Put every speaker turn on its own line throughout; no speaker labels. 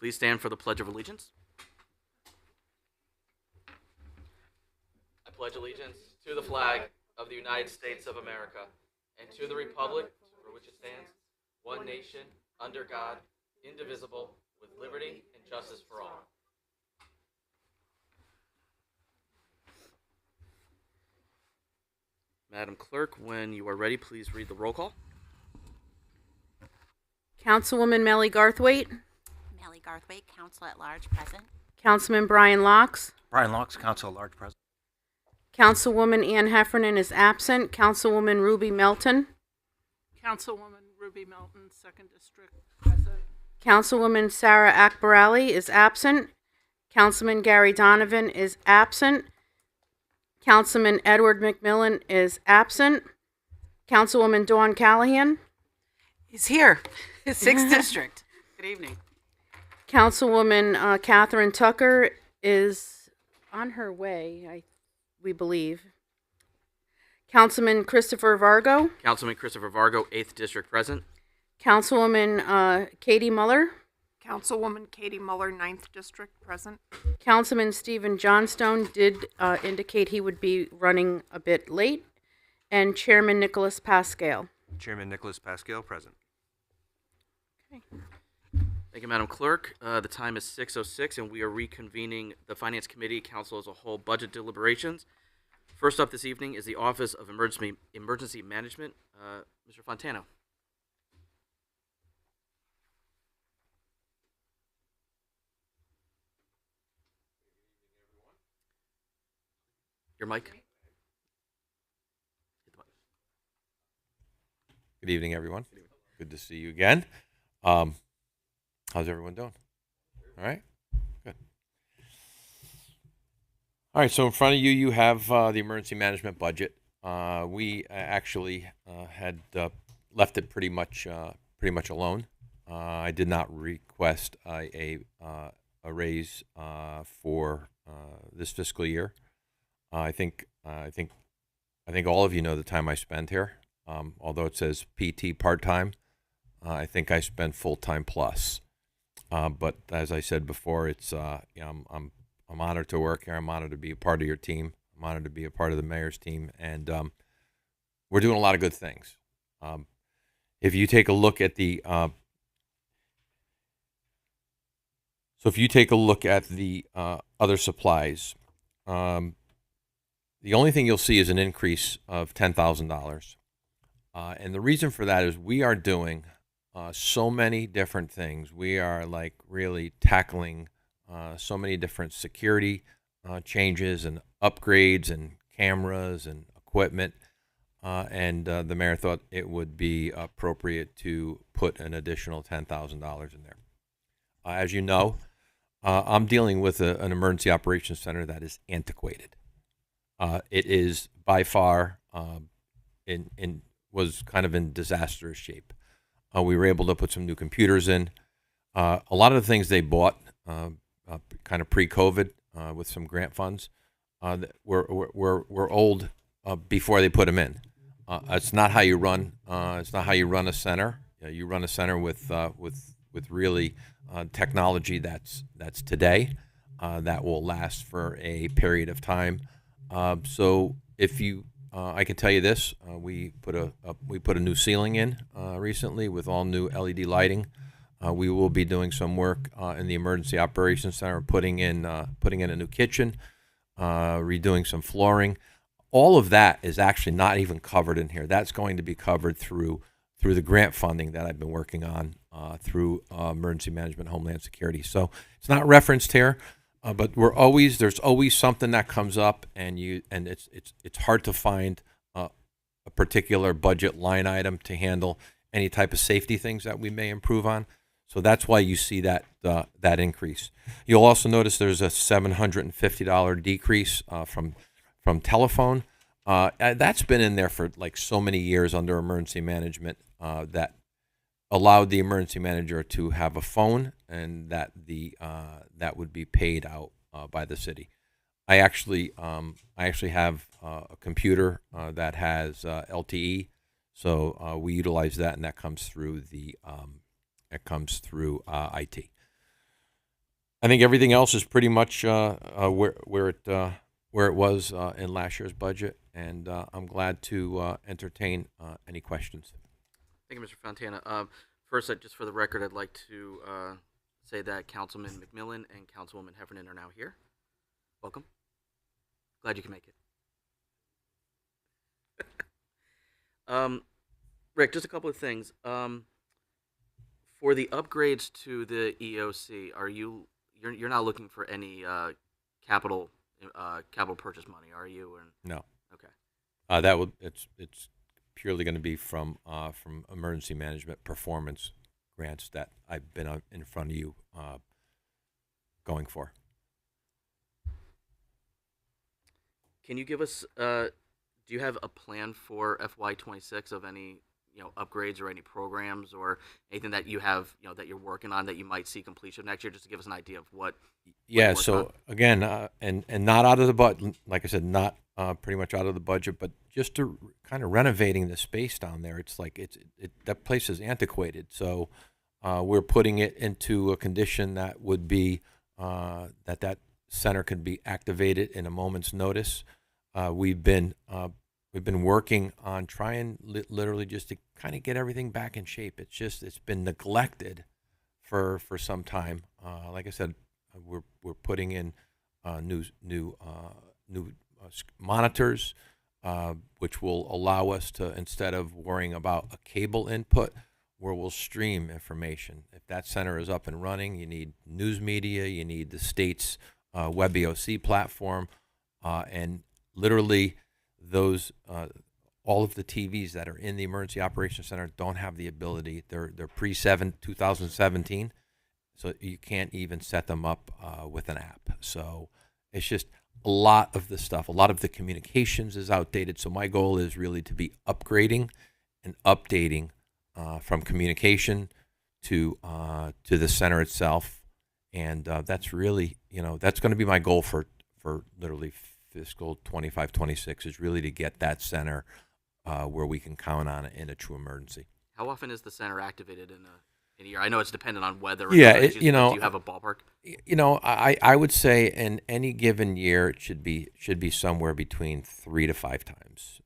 Please stand for the Pledge of Allegiance. I pledge allegiance to the flag of the United States of America and to the republic for which it stands, one nation, under God, indivisible, with liberty and justice for all. Madam Clerk, when you are ready, please read the roll call.
Councilwoman Melly Garthwaite.
Melly Garthwaite, Council at Large, present.
Councilman Brian Locks.
Brian Locks, Council at Large, present.
Councilwoman Ann Heffernan is absent. Councilwoman Ruby Melton.
Councilwoman Ruby Melton, 2nd District, present.
Councilwoman Sarah Akbarali is absent. Councilman Gary Donovan is absent. Councilman Edward McMillan is absent. Councilwoman Dawn Callahan.
He's here, 6th District. Good evening.
Councilwoman Catherine Tucker is on her way, we believe. Councilman Christopher Vargo.
Councilman Christopher Vargo, 8th District, present.
Councilwoman Katie Muller.
Councilwoman Katie Muller, 9th District, present.
Councilman Stephen Johnstone did indicate he would be running a bit late. And Chairman Nicholas Pascal.
Chairman Nicholas Pascal, present.
Okay.
Thank you, Madam Clerk. The time is 6:06, and we are reconvening the Finance Committee, Council as a whole, budget deliberations. First up this evening is the Office of Emergency Management. Mr. Fontano. Your mic.
Good evening, everyone. Good to see you again. How's everyone doing? All right? Good. All right, so in front of you, you have the emergency management budget. We actually had left it pretty much alone. I did not request a raise for this fiscal year. I think all of you know the time I spend here. Although it says PT part-time, I think I spend full-time plus. But as I said before, it's I'm honored to work here. I'm honored to be a part of your team. I'm honored to be a part of the mayor's team, and we're doing a lot of good things. If you take a look at the other supplies, the only thing you'll see is an increase of $10,000. And the reason for that is we are doing so many different things. We are like really tackling so many different security changes and upgrades and cameras and equipment. And the mayor thought it would be appropriate to put an additional $10,000 in there. As you know, I'm dealing with an emergency operations center that is antiquated. It is by far was kind of in disastrous shape. We were able to put some new computers in. A lot of the things they bought kind of pre-COVID with some grant funds were old before they put them in. It's not how you run. It's not how you run a center. You run a center with really technology that's today that will last for a period of time. So if you I can tell you this: we put a new ceiling in recently with all new LED lighting. We will be doing some work in the emergency operations center, putting in a new kitchen, redoing some flooring. All of that is actually not even covered in here. That's going to be covered through the grant funding that I've been working on through Emergency Management, Homeland Security. So it's not referenced here. But there's always something that comes up, and it's hard to find a particular budget line item to handle any type of safety things that we may improve on. So that's why you see that increase. You'll also notice there's a $750 decrease from telephone. That's been in there for like so many years under emergency management that allowed the emergency manager to have a phone, and that would be paid out by the city. I actually have a computer that has LTE, so we utilize that, and that comes through IT. I think everything else is pretty much where it was in last year's budget, and I'm glad to entertain any questions.
Thank you, Mr. Fontana. First, just for the record, I'd like to say that Councilman McMillan and Councilwoman Heffernan are now here. Welcome. Glad you can make it. Rick, just a couple of things. For the upgrades to the EOC, you're not looking for any capital purchase money, are you? Or,
No.
okay.
It's purely going to be from emergency management performance grants that I've been in front of you going for.
Can you give us? Do you have a plan for FY26 of any upgrades or any programs or anything that you have that you're working on that you might see completion next year? Just to give us an idea of what.
Yeah. So again, and not out of the budget, like I said, not pretty much out of the budget, but just to kind of renovating the space down there. It's like that place is antiquated, so we're putting it into a condition that would be that center can be activated in a moment's notice. We've been working on trying literally just to kind of get everything back in shape. It's been neglected for some time. Like I said, we're putting in new monitors, which will allow us to, instead of worrying about a cable input, where we'll stream information. If that center is up and running, you need news media, you need the state's WebEOC platform, and literally those all of the TVs that are in the Emergency Operations Center don't have the ability. They're pre-2017, so you can't even set them up with an app. So it's just a lot of the stuff, a lot of the communications is outdated. So my goal is really to be upgrading and updating from communication to the center itself, and that's really that's going to be my goal for literally fiscal 25-26 is really to get that center where we can count on it in a true emergency.
How often is the center activated in a year? I know it's dependent on weather.
Yeah,
do you have a ballpark?
I would say in any given year it should be somewhere between 3 to 5 times.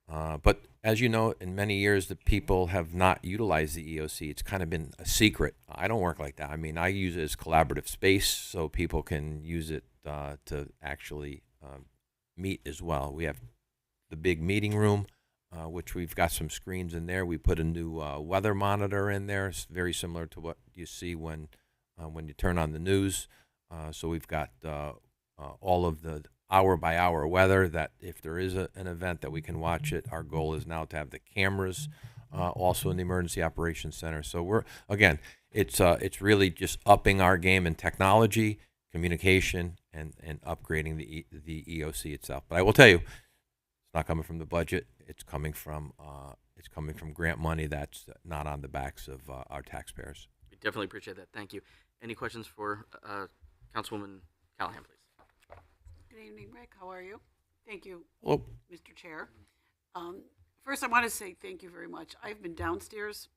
But as you know, in many years the people have not utilized the EOC. It's kind of been a secret. I don't work like that. I mean, I use it as collaborative space so people can use it to actually meet as well. We have the big meeting room, which we've got some screens in there. We put a new weather monitor in there. It's very similar to what you see when you turn on the news. So we've got all of the hour-by-hour weather, that if there is an event that we can watch it. Our goal is now to have the cameras also in the Emergency Operations Center. So it's really just upping our game in technology, communication, and upgrading the EOC itself. But I will tell you, it's not coming from the budget. It's coming from grant money that's not on the backs of our taxpayers.
We definitely appreciate that. Thank you. Any questions for Councilwoman Callahan, please?
Good evening, Rick. How are you? Thank you,
Well,
Mr. Chair. First, I want to say thank you very much. I've been downstairs.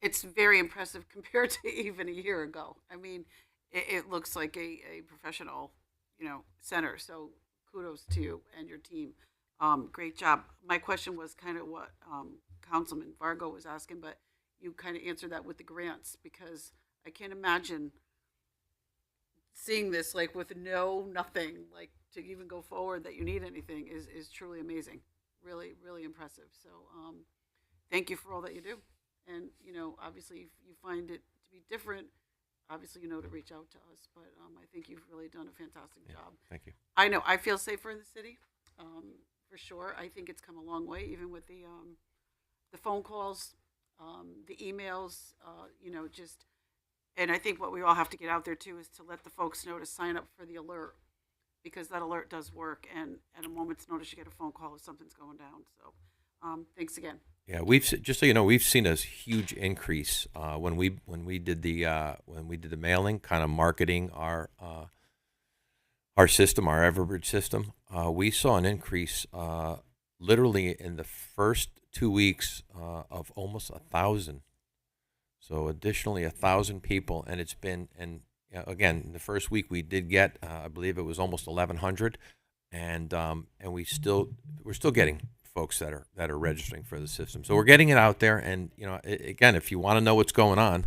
It's very impressive compared to even a year ago. I mean, it looks like a professional, center. So kudos to you and your team. Great job. My question was kind of what Councilman Vargo was asking, but you kind of answered that with the grants, because I can't imagine seeing this like with nothing, like to even go forward that you need anything is truly amazing. Really, really impressive. So thank you for all that you do. And, obviously if you find it to be different, obviously, to reach out to us, but I think you've really done a fantastic job.
thank you.
I know I feel safer in the city, for sure. I think it's come a long way, even with the phone calls, the emails, and I think what we all have to get out there too is to let the folks know to sign up for the alert, because that alert does work, and at a moment's notice you get a phone call if something's going down. So thanks again.
Yeah, just so you know, we've seen a huge increase when we did the mailing, kind of marketing our system, our Everbridge system. We saw an increase literally in the first 2 weeks of almost 1,000 So additionally, 1,000 people, and it's been, and again, the first week we did get, I believe it was almost 1,100, and we're still getting folks that are registering for the system. So we're getting it out there, and again, if you want to know what's going on,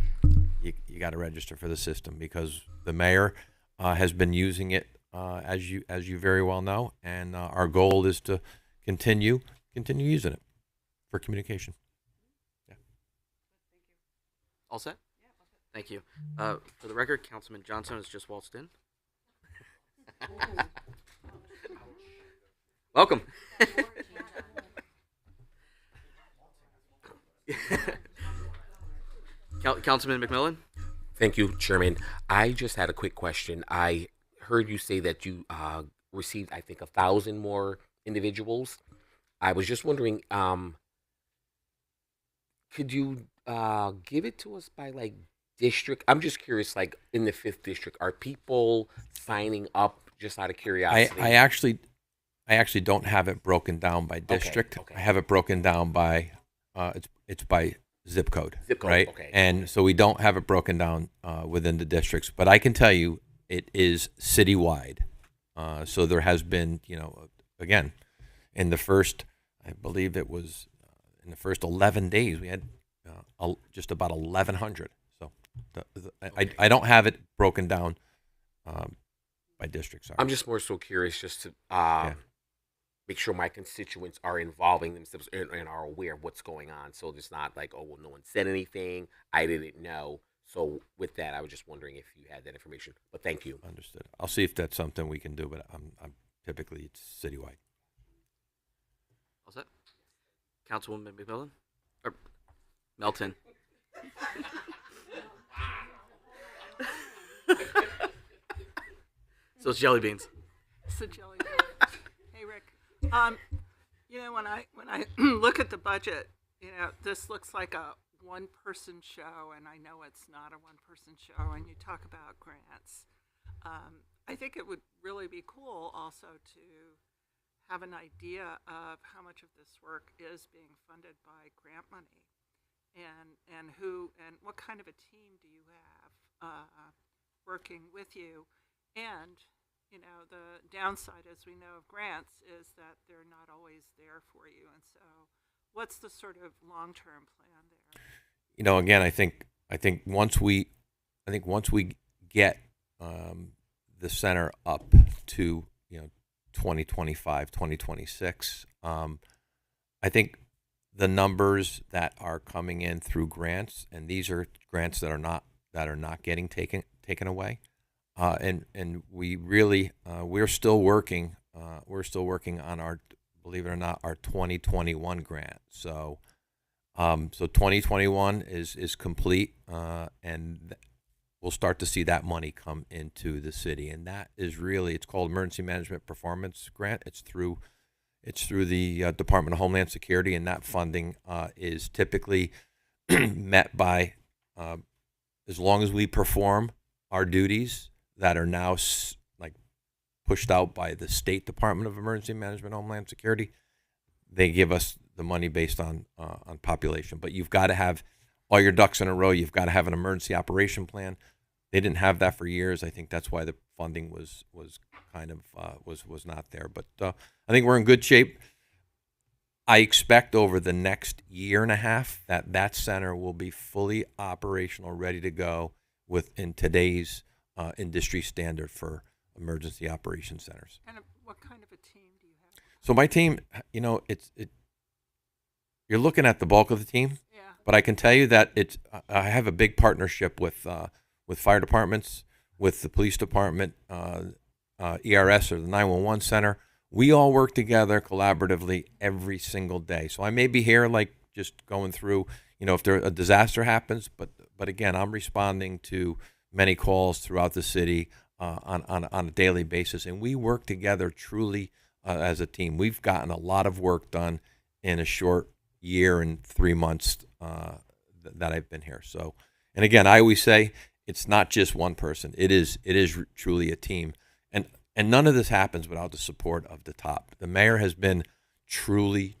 you got to register for the system, because the mayor has been using it, as you very well know, and our goal is to continue using it for communication.
All set? Thank you. For the record, Councilman Johnson has just waltzed in. Welcome. Councilman McMillan?
Thank you, Chairman. I just had a quick question. I heard you say that you received, I think, 1,000 more individuals. I was just wondering, could you give it to us by like district? I'm just curious, like in the 5th district, are people signing up just out of curiosity?
I actually don't have it broken down by district.
okay.
I have it broken down by it's by zip code.
Zip code,
right?
okay.
And so we don't have it broken down within the districts, but I can tell you it is citywide. So there has been, again, in the first, I believe it was in the first 11 days, we had just about 1,100. So I don't have it broken down by district. Sorry.
I'm just more so curious just to make sure my constituents are involving themselves and are aware of what's going on. So it's not like, oh, well, no one said anything, I didn't know. So with that, I was just wondering if you had that information. But thank you.
Understood. I'll see if that's something we can do, but I'm typically it's citywide.
All set? Councilwoman McMillan? Or Melton? So it's jelly beans.
So jelly. Hey, Rick. When I look at the budget, this looks like a one-person show, and I know it's not a one-person show. And you talk about grants. I think it would really be cool also to have an idea of how much of this work is being funded by grant money, and who and what kind of a team do you have working with you, and the downside, as we know, of grants is that they're not always there for you. And so what's the sort of long-term plan there?
Again, I think once we get the center up to 2025, 2026, I think the numbers that are coming in through grants, and these are grants that are not getting taken away. And we really we're still working on our, believe it or not, our 2021 grant. So 2021 is complete, and we'll start to see that money come into the city, and that is really, it's called Emergency Management Performance Grant. It's through the Department of Homeland Security, and that funding is typically met by as long as we perform our duties that are now pushed out by the State Department of Emergency Management, Homeland Security. They give us the money based on population, but you've got to have all your ducks in a row. You've got to have an emergency operation plan. They didn't have that for years. I think that's why the funding was kind of was not there. But I think we're in good shape. I expect over the next year and a half that center will be fully operational, ready to go within today's industry standard for emergency operation centers.
And what kind of a team do you have?
So my team, you're looking at the bulk of the team,
Yeah.
but I can tell you that I have a big partnership with fire departments, with the police department, ERS or the 911 center. We all work together collaboratively every single day. So I may be here just going through, if a disaster happens, but again, I'm responding to many calls throughout the city on a daily basis, and we work together truly as a team. We've gotten a lot of work done in a short year and 3 months that I've been here. So, and again, I always say it's not just one person. It is truly a team, and none of this happens without the support of the top. The mayor has been truly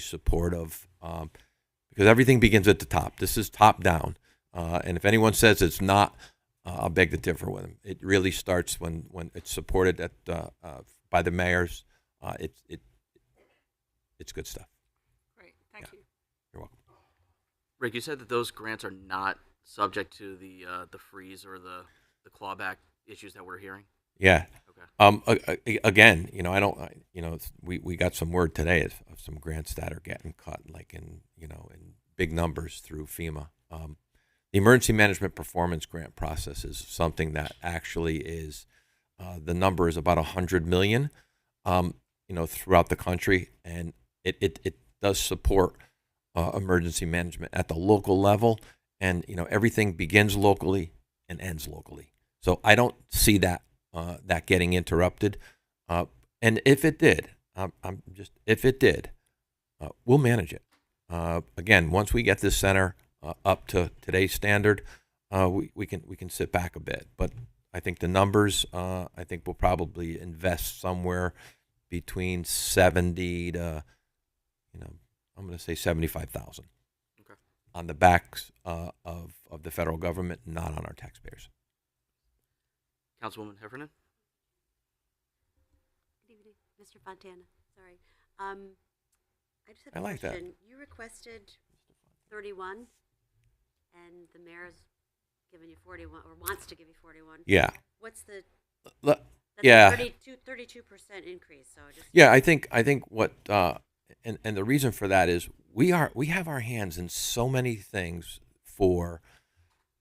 supportive because everything begins at the top. This is top down. And if anyone says it's not, I'll beg to differ with them. It really starts when it's supported by the mayors. It's good stuff.
Great, thank you.
You're welcome.
Rick, you said that those grants are not subject to the freeze or the clawback issues that we're hearing.
Yeah.
Okay.
Again, I don't. We got some word today of some grants that are getting cut, like in big numbers through FEMA. The emergency management performance grant process is something that actually is the number is about 100 million, throughout the country, and it does support emergency management at the local level, and everything begins locally and ends locally. So I don't see that getting interrupted, and if it did, we'll manage it. Again, once we get this center up to today's standard, we can sit back a bit. But I think the numbers, I think we'll probably invest somewhere between 70 to, I'm going to say 75,000.
Okay.
On the backs of the federal government, not on our taxpayers.
Councilwoman Heffernan?
Good evening, Mr. Fontana. Sorry. I just have
I
a
like that.
question. You requested 31, and the mayor's given you 41, or wants to give you 41.
Yeah.
What's the?
Le-
That's
yeah.
a 32% increase. So just.
Yeah, I think what and the reason for that is we have our hands in so many things for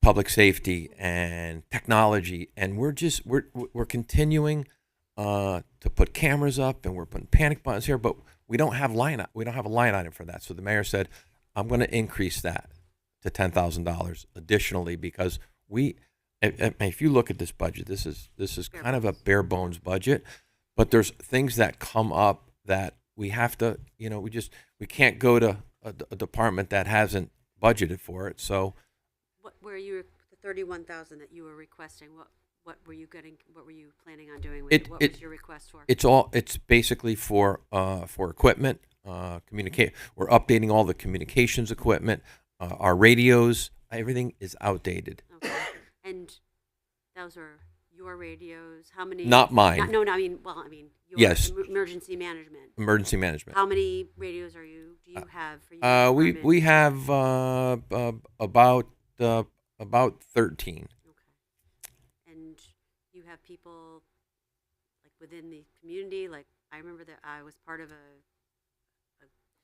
public safety and technology, and we're continuing to put cameras up, and we're putting panic buttons here, but we don't have a line item for that. So the mayor said, I'm going to increase that to $10,000 additionally, because if you look at this budget, this is kind of a bare bones budget, but there's things that come up that we have to, we can't go to a department that hasn't budgeted for it. So
What were you the 31,000 that you were requesting? What were you getting? What were you planning on doing with it? What was your request for?
it's basically for equipment, communicate. We're updating all the communications equipment, our radios. Everything is outdated.
Okay. And those are your radios. How many?
Not mine.
No, your
Yes.
emergency management.
Emergency management.
How many radios do you have for your department?
We have about 13.
Okay. And you have people like within the community. Like I remember that I was part of a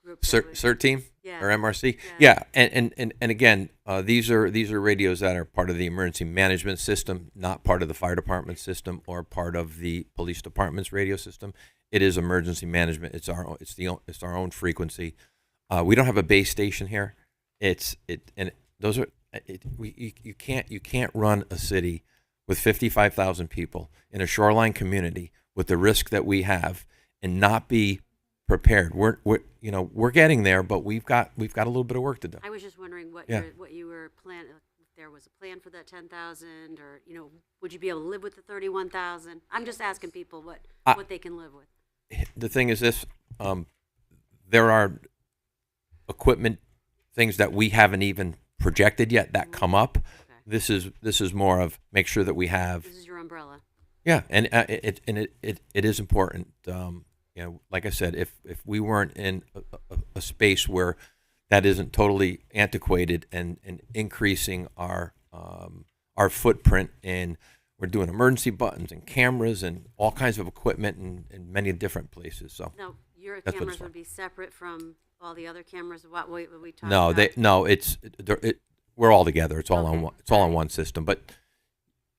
group.
CERT team,
Yeah.
or MRC.
Yeah.
Yeah, and again, these are radios that are part of the emergency management system, not part of the fire department system or part of the police department's radio system. It is emergency management. It's our own frequency. We don't have a base station here. You can't run a city with 55,000 people in a shoreline community with the risk that we have and not be prepared. We're getting there, but we've got a little bit of work to do.
I was just wondering what
Yeah.
what you were planning. If there was a plan for that 10,000, or would you be able to live with the 31,000? I'm just asking people what they can live with.
The thing is this: there are equipment things that we haven't even projected yet that come up.
Okay.
This is more of make sure that we have.
This is your umbrella.
Yeah, and it is important. Like I said, if we weren't in a space where that isn't totally antiquated and increasing our footprint in, we're doing emergency buttons and cameras and all kinds of equipment in many different places. So
No, your
That's what
cameras
it's for.
would be separate from all the other cameras. What we talked
no,
about.
we're all together. It's all
Okay.
on one. It's all on one system. But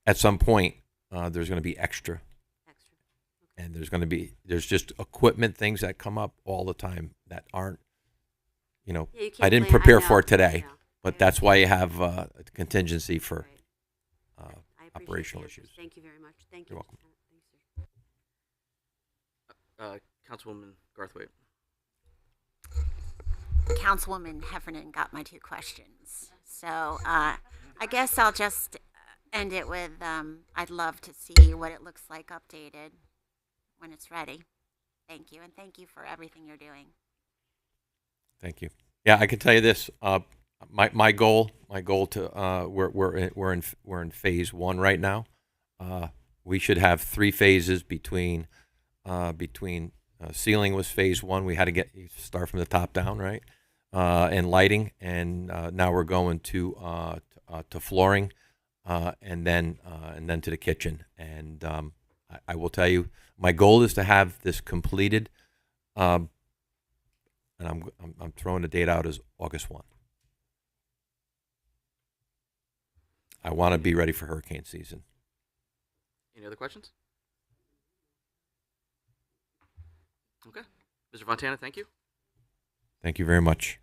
at some point, there's going to be extra.
Extra.
And there's just equipment things that come up all the time that aren't,
Yeah, you
I
can't
didn't
plan-
prepare
know,
for it today,
I know.
but
I
that's why you have a contingency for
Right. I appreciate the
operational
answers.
issues.
Thank you very much. Thank
You're
you.
welcome.
Thanks, sir.
Councilwoman Garthwaite.
Councilwoman Heffernan got my two questions. So I guess I'll just end it with I'd love to see what it looks like updated when it's ready. Thank you, and thank you for everything you're doing.
Thank you. Yeah, I can tell you this. my goal to we're in phase one right now. We should have 3 phases between ceiling was phase one. We had to start from the top down, right? And lighting, and now we're going to flooring, and then to the kitchen. And I will tell you, my goal is to have this completed. And I'm throwing the date out as August 1. I want to be ready for hurricane season.
Any other questions? Okay. Mr. Fontana, thank you.
Thank you very much.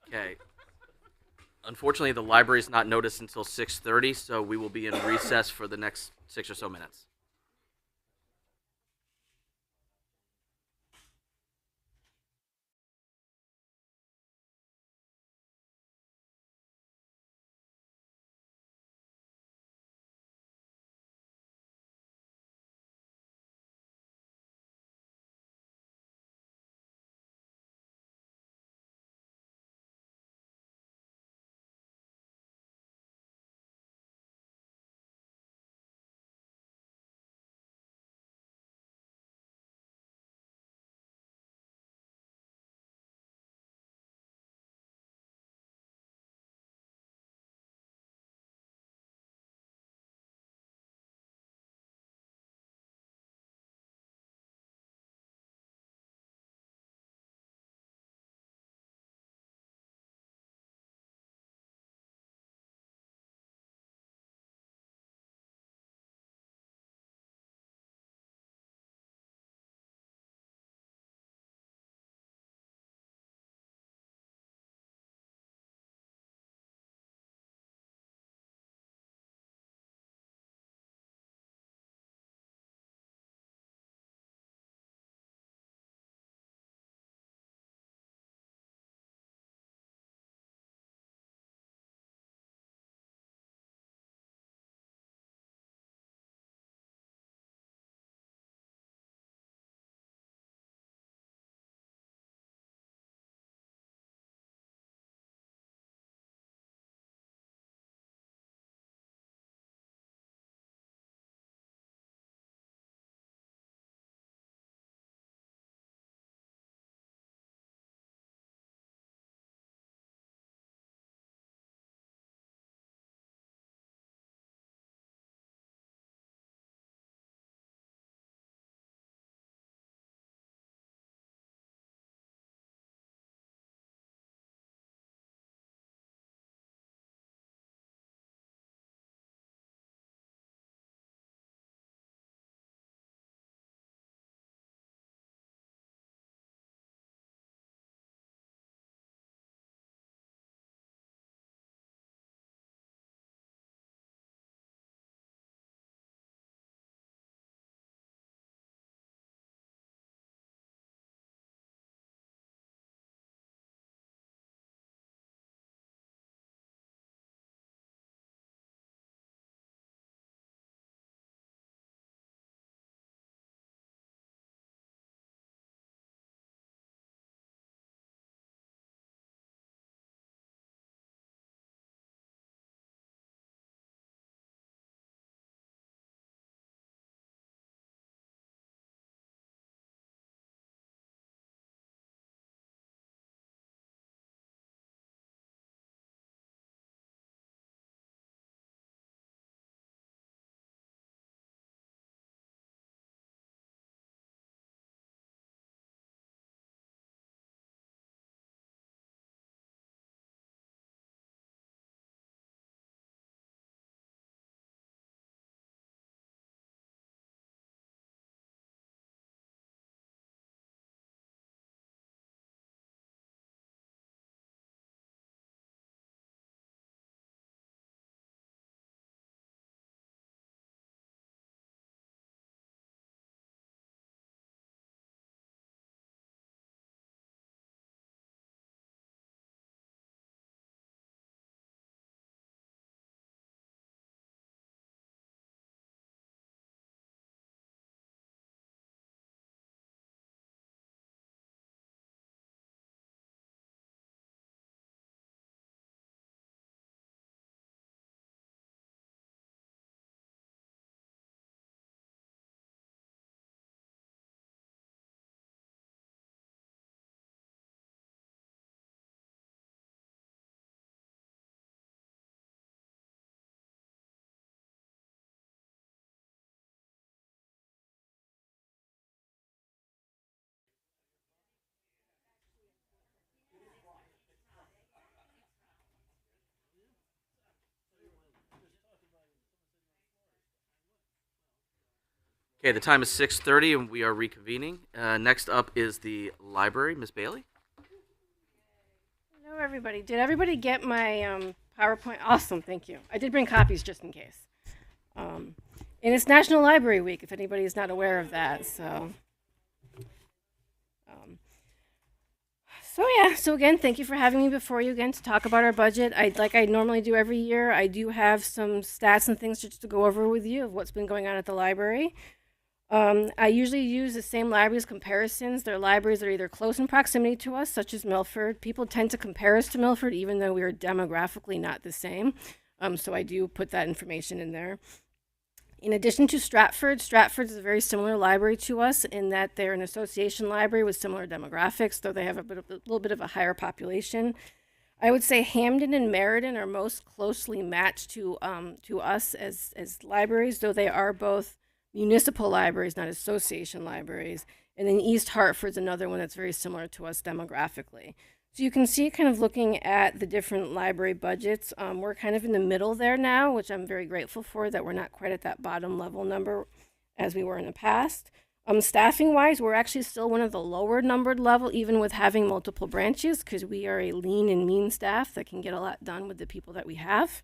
Okay. Unfortunately, the library is not noticed until 6:30, so we will be in recess for the next 6 or so minutes. Okay, the time is 6:30 and we are reconvening. Next up is the library. Ms. Bailey?
Hello, everybody. Did everybody get my PowerPoint? Awesome, thank you. I did bring copies just in case. And it's National Library Week, if anybody is not aware of that. So yeah. So again, thank you for having me before you again to talk about our budget. Like I normally do every year, I do have some stats and things just to go over with you of what's been going on at the library. I usually use the same libraries comparisons. They're libraries that are either close in proximity to us, such as Milford. People tend to compare us to Milford, even though we are demographically not the same. So I do put that information in there. In addition to Stratford is a very similar library to us in that they're an association library with similar demographics, though they have a little bit of a higher population. I would say Hamden and Meriden are most closely matched to us as libraries, though they are both municipal libraries, not association libraries. And then East Hartford's another one that's very similar to us demographically. So you can see kind of looking at the different library budgets, we're kind of in the middle there now, which I'm very grateful for, that we're not quite at that bottom level number as we were in the past. Staffing wise, we're actually still one of the lower numbered level, even with having multiple branches, because we are a lean and mean staff that can get a lot done with the people that we have.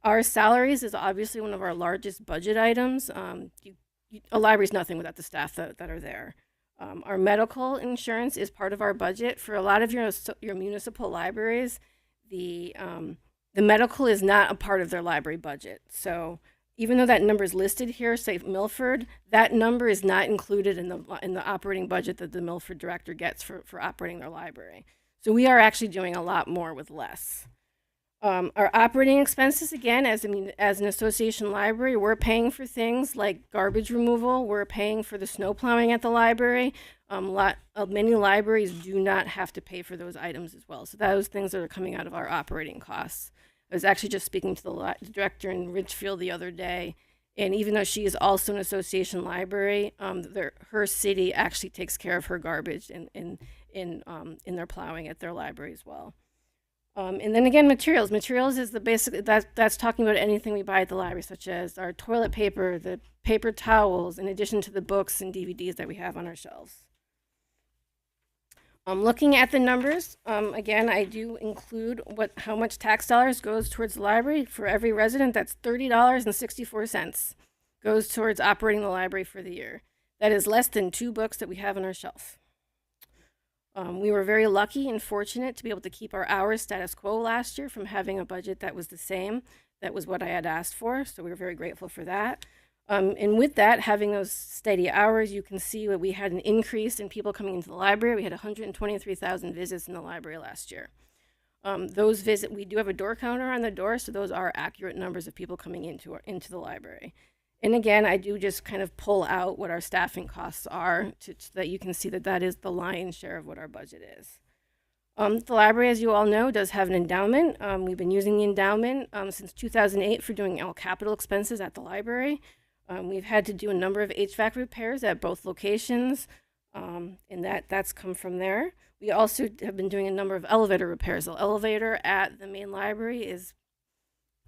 Our salaries is obviously one of our largest budget items. A library is nothing without the staff that are there. Our medical insurance is part of our budget. For a lot of your municipal libraries, the medical is not a part of their library budget. So even though that number is listed here, say Milford, that number is not included in the operating budget that the Milford director gets for operating their library. So we are actually doing a lot more with less. Our operating expenses, again, as an association library, we're paying for things like garbage removal. We're paying for the snow plowing at the library. Many libraries do not have to pay for those items as well. So those things that are coming out of our operating costs. I was actually just speaking to the director in Ridgefield the other day, and even though she is also an association library, her city actually takes care of her garbage in their plowing at their library as well. And then again, materials. Materials is the basic, that's talking about anything we buy at the library, such as our toilet paper, the paper towels, in addition to the books and DVDs that we have on our shelves. Looking at the numbers, again, I do include how much tax dollars goes towards the library. For every resident, that's $30.64 goes towards operating the library for the year. That is less than 2 books that we have on our shelf. We were very lucky and fortunate to be able to keep our hours status quo last year from having a budget that was the same. That was what I had asked for, so we were very grateful for that. And with that, having those steady hours, you can see that we had an increase in people coming into the library. We had 123,000 visits in the library last year. Those visits, we do have a door counter on the door, so those are accurate numbers of people coming into the library. And again, I do just kind of pull out what our staffing costs are so that you can see that is the lion's share of what our budget is. The library, as you all know, does have an endowment. We've been using the endowment since 2008 for doing all capital expenses at the library. We've had to do a number of HVAC repairs at both locations, and that's come from there. We also have been doing a number of elevator repairs. The elevator at the main library is,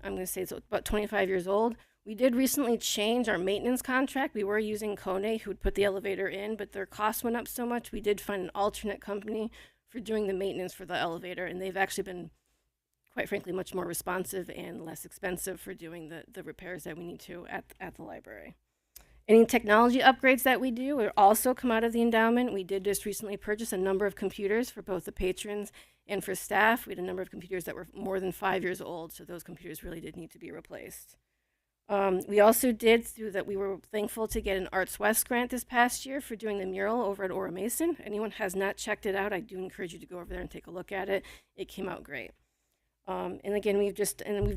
I'm going to say it's about 25 years old. We did recently change our maintenance contract. We were using Kone, who would put the elevator in, but their costs went up so much, we did find an alternate company for doing the maintenance for the elevator, and they've actually been, quite frankly, much more responsive and less expensive for doing the repairs that we need to at the library. Any technology upgrades that we do will also come out of the endowment. We did just recently purchase a number of computers for both the patrons and for staff. We had a number of computers that were more than 5 years old, so those computers really did need to be replaced. We also did, we were thankful to get an Arts West grant this past year for doing the mural over at Ora Mason. Anyone has not checked it out, I do encourage you to go over there and take a look at it. It came out great. And again, we've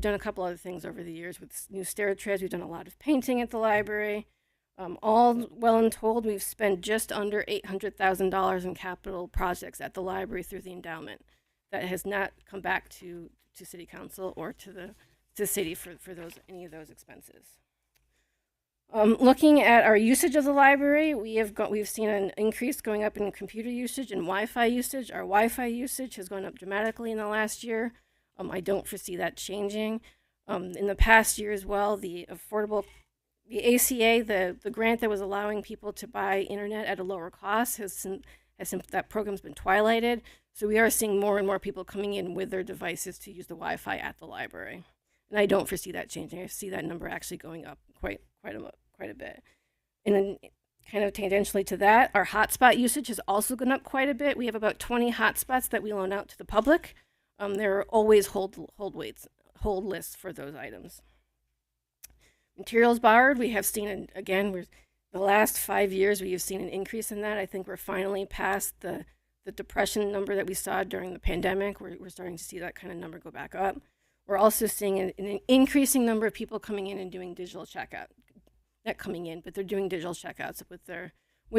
done a couple other things over the years with new stair treads. We've done a lot of painting at the library. All well and told, we've spent just under $800,000 in capital projects at the library through the endowment. That has not come back to City Council or to the city for any of those expenses. Looking at our usage of the library, we've seen an increase going up in computer usage and Wi-Fi usage. Our Wi-Fi usage has gone up dramatically in the last year. I don't foresee that changing. In the past year as well, the Affordable the ACA, the grant that was allowing people to buy internet at a lower cost, that program's been twilighted. So we are seeing more and more people coming in with their devices to use the Wi-Fi at the library, and I don't foresee that changing. I see that number actually going up quite a bit. And then, kind of tangentially to that, our hotspot usage has also gone up quite a bit. We have about 20 hotspots that we loan out to the public. There are always hold lists for those items. Materials borrowed, we have seen, again, the last 5 years, we have seen an increase in that. I think we're finally past the depression number that we saw during the pandemic. We're starting to see that kind of number go back up. We're also seeing an increasing number of people coming in and doing digital checkout. Not coming in, but they're doing digital checkouts with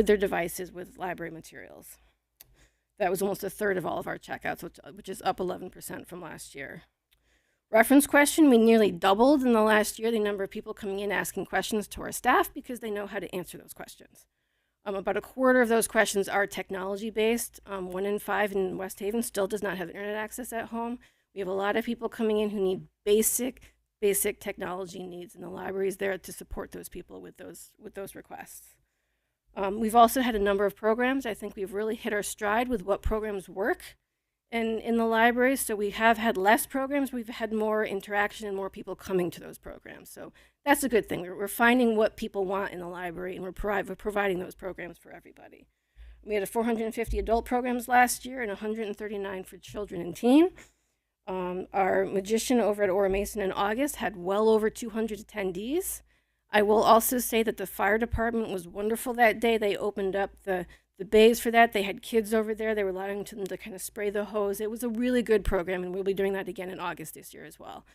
their devices with library materials. That was almost a third of all of our checkouts, which is up 11% from last year. Reference question, we nearly doubled in the last year the number of people coming in asking questions to our staff because they know how to answer those questions. About a quarter of those questions are technology-based. 1 in 5 in West Haven still does not have internet access at home. We have a lot of people coming in who need basic technology needs, and the library is there to support those people with those requests. We've also had a number of programs. I think we've really hit our stride with what programs work in the library. So we have had less programs. We've had more interaction and more people coming to those programs. So that's a good thing. We're finding what people want in the library, and we're providing those programs for everybody. We had 450 adult programs last year and 139 for children and teen. Our magician over at Ora Mason in August had well over 200 attendees. I will also say that the fire department was wonderful that day. They opened up the bays for that. They had kids over there. They were allowing them to kind of spray the hose. It was a really good program, and we'll be doing that again in August this year as well.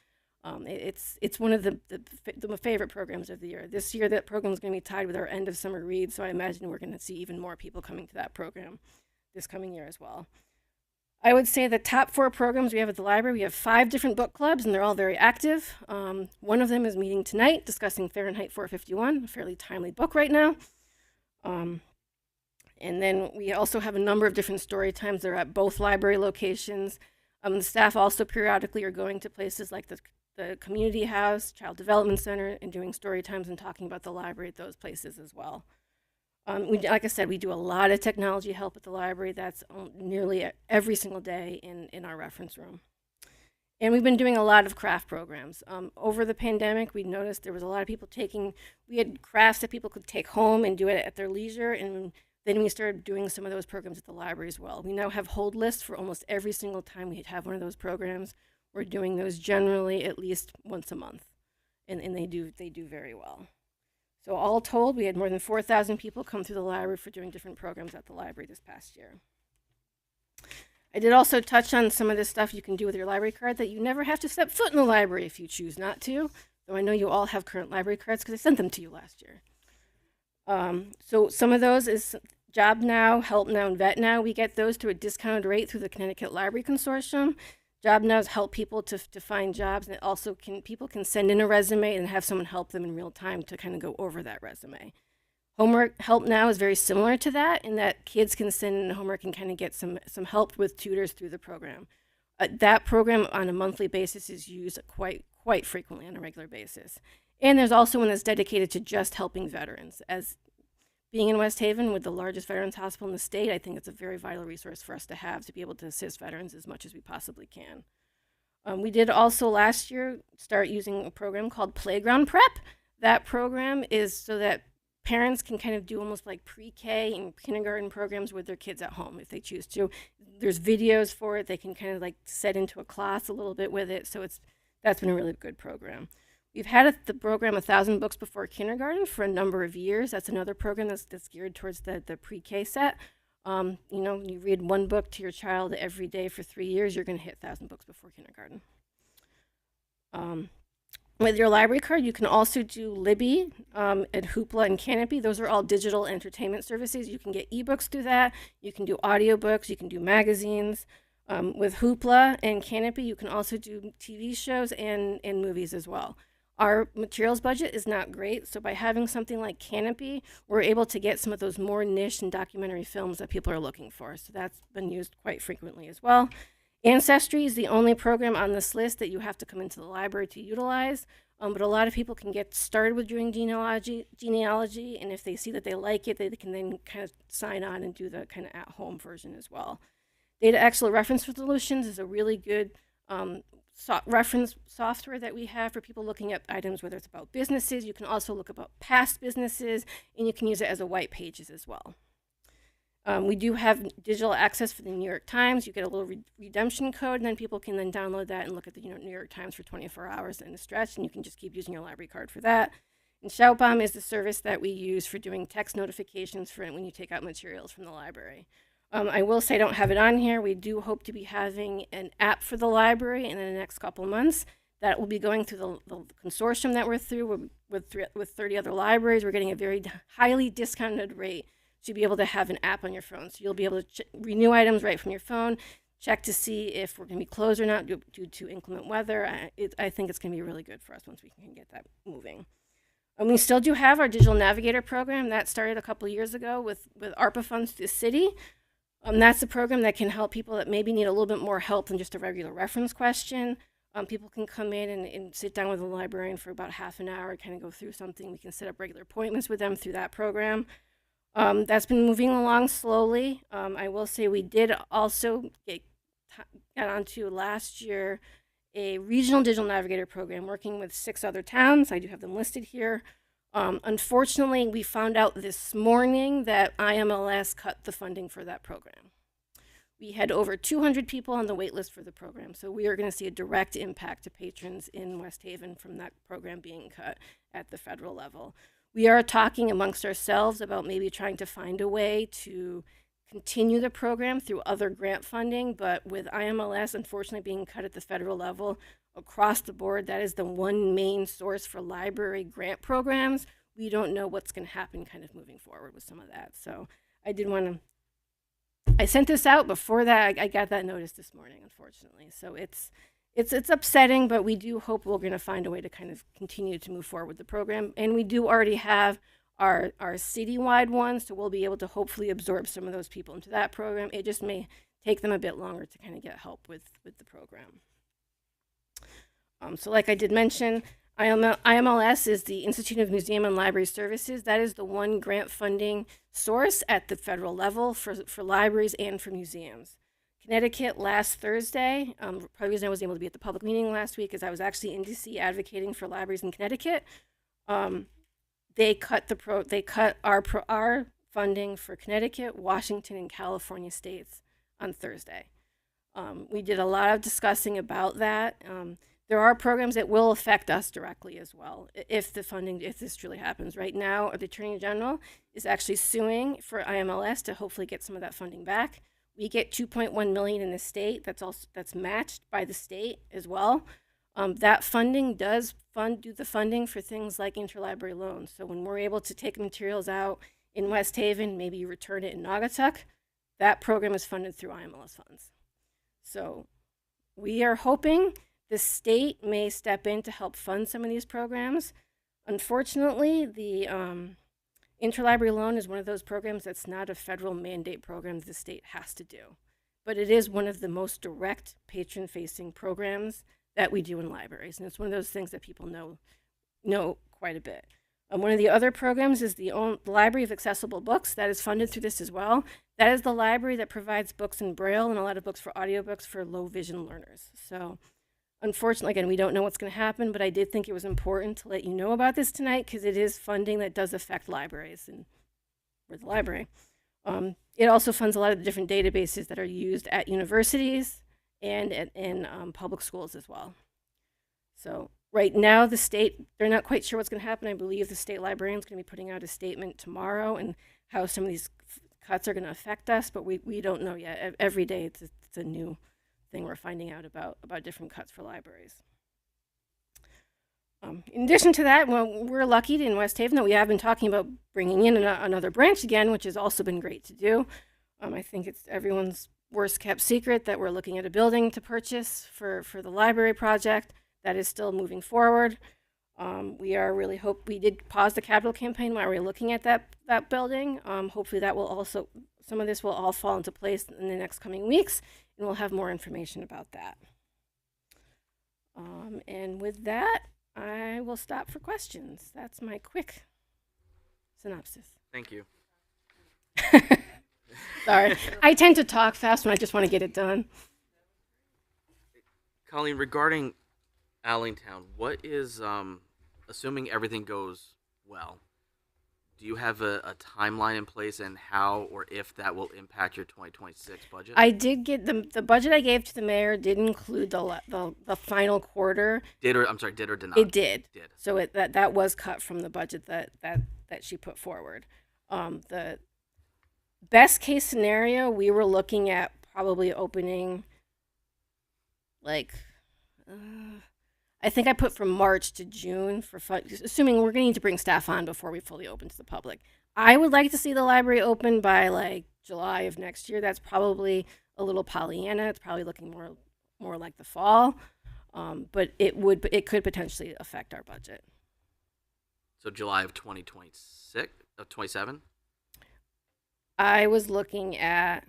It's one of the favorite programs of the year. This year, that program is going to be tied with our end of summer read, so I imagine we're going to see even more people coming to that program this coming year as well. I would say the top 4 programs we have at the library, we have 5 different book clubs, and they're all very active. One of them is meeting tonight, discussing Fahrenheit 451, a fairly timely book right now. And then we also have a number of different story times. They're at both library locations. The staff also periodically are going to places like the community house, child development center, and doing story times and talking about the library at those places as well. Like I said, we do a lot of technology help at the library. That's nearly every single day in our reference room. And we've been doing a lot of craft programs. Over the pandemic, we noticed there was a lot of people we had crafts that people could take home and do it at their leisure, and then we started doing some of those programs at the library as well. We now have hold lists for almost every single time we have one of those programs. We're doing those generally at least once a month, and they do very well. So all told, we had more than 4,000 people come through the library for doing different programs at the library this past year. I did also touch on some of the stuff you can do with your library card that you never have to step foot in the library if you choose not to, though I know you all have current library cards because I sent them to you last year. So some of those is Job Now, Help Now, and Vet Now. We get those to a discounted rate through the Connecticut Library Consortium. Job Nows help people to find jobs, and it also people can send in a resume and have someone help them in real time to kind of go over that resume. Homework Help Now is very similar to that in that kids can send in homework and kind of get some help with tutors through the program. That program on a monthly basis is used quite frequently on a regular basis. And there's also one that's dedicated to just helping veterans. As being in West Haven with the largest veterans hospital in the state, I think it's a very vital resource for us to have to be able to assist veterans as much as we possibly can. We did also last year start using a program called Playground Prep. That program is so that parents can kind of do almost like pre-K and kindergarten programs with their kids at home if they choose to. There's videos for it. They can kind of like set into a class a little bit with it. So that's been a really good program. We've had the program 1,000 Books Before Kindergarten for a number of years. That's another program that's geared towards the pre-K set. You read one book to your child every day for 3 years, you're going to hit 1,000 Books Before Kindergarten. With your library card, you can also do Libby and Hoopla and Canopy. Those are all digital entertainment services. You can get ebooks through that. You can do audiobooks. You can do magazines. With Hoopla and Canopy, you can also do TV shows and movies as well. Our materials budget is not great, so by having something like Canopy, we're able to get some of those more niche and documentary films that people are looking for. So that's been used quite frequently as well. Ancestry is the only program on this list that you have to come into the library to utilize. But a lot of people can get started with doing genealogy, and if they see that they like it, they can then kind of sign on and do the kind of at-home version as well. Data Excel Reference Solutions is a really good reference software that we have for people looking at items, whether it's about businesses. You can also look about past businesses, and you can use it as a white pages as well. We do have digital access for the New York Times. You get a little redemption code, and then people can then download that and look at the New York Times for 24 hours in a stretch, and you can just keep using your library card for that. And Shoutbomb is the service that we use for doing text notifications for when you take out materials from the library. I will say I don't have it on here. We do hope to be having an app for the library in the next couple months that will be going through the consortium that we're through with 30 other libraries. We're getting a very highly discounted rate to be able to have an app on your phone. So you'll be able to renew items right from your phone, check to see if we're going to be closed or not due to inclement weather. I think it's going to be really good for us once we can get that moving. And we still do have our Digital Navigator program. That started a couple years ago with ARPA funds to the city. That's a program that can help people that maybe need a little bit more help than just a regular reference question. People can come in and sit down with a librarian for about half an hour, kind of go through something. We can set up regular appointments with them through that program. That's been moving along slowly. I will say we did also got onto last year a regional digital navigator program working with 6 other towns. I do have them listed here. Unfortunately, we found out this morning that IMLS cut the funding for that program. We had over 200 people on the wait list for the program, so we are going to see a direct impact to patrons in West Haven from that program being cut at the federal level. We are talking amongst ourselves about maybe trying to find a way to continue the program through other grant funding, but with IMLS unfortunately being cut at the federal level across the board, that is the one main source for library grant programs. We don't know what's going to happen kind of moving forward with some of that. So I did want to, I sent this out before that. I got that notice this morning, unfortunately. So it's upsetting, but we do hope we're going to find a way to kind of continue to move forward with the program. And we do already have our citywide ones, so we'll be able to hopefully absorb some of those people into that program. It just may take them a bit longer to kind of get help with the program. So like I did mention, IMLS is the Institute of Museum and Library Services. That is the one grant funding source at the federal level for libraries and for museums. Connecticut last Thursday, part of the reason I was able to be at the public meeting last week is I was actually in DC advocating for libraries in Connecticut. They cut our funding for Connecticut, Washington, and California states on Thursday. We did a lot of discussing about that. There are programs that will affect us directly as well if this truly happens. Right now, the Attorney General is actually suing for IMLS to hopefully get some of that funding back. We get $2.1 million in the state. That's matched by the state as well. That funding does do the funding for things like interlibrary loans. So when we're able to take materials out in West Haven, maybe you return it in Naugatuck, that program is funded through IMLS funds. So we are hoping the state may step in to help fund some of these programs. Unfortunately, the interlibrary loan is one of those programs that's not a federal mandate program that the state has to do. But it is one of the most direct patron-facing programs that we do in libraries. And it's one of those things that people know quite a bit. One of the other programs is the Library of Accessible Books. That is funded through this as well. That is the library that provides books in Braille and a lot of books for audiobooks for low vision learners. So unfortunately, again, we don't know what's going to happen, but I did think it was important to let you know about this tonight because it is funding that does affect libraries and for the library. It also funds a lot of the different databases that are used at universities and in public schools as well. So right now, the state, they're not quite sure what's going to happen. I believe the state librarian is going to be putting out a statement tomorrow and how some of these cuts are going to affect us, but we don't know yet. Every day it's a new thing we're finding out about different cuts for libraries. In addition to that, well, we're lucky in West Haven that we have been talking about bringing in another branch again, which has also been great to do. I think it's everyone's worst kept secret that we're looking at a building to purchase for the library project. That is still moving forward. We are really we did pause the capital campaign while we were looking at that building. Hopefully that will also, some of this will all fall into place in the next coming weeks, and we'll have more information about that. And with that, I will stop for questions. That's my quick synopsis.
Thank you.
Sorry. I tend to talk fast when I just want to get it done.
Colleen, regarding Allentown, what is, assuming everything goes well, do you have a timeline in place and how or if that will impact your 2026 budget?
I did get the budget I gave to the mayor did include the final quarter.
Did or did not?
It did.
Did.
So that was cut from the budget that she put forward. The best case scenario, we were looking at probably opening like I think I put from March to June for fun, assuming we're going to need to bring staff on before we fully open to the public. I would like to see the library open by like July of next year. That's probably a little Pollyanna. It's probably looking more like the fall, but it could potentially affect our budget.
So July of 2026, of 27?
I was looking at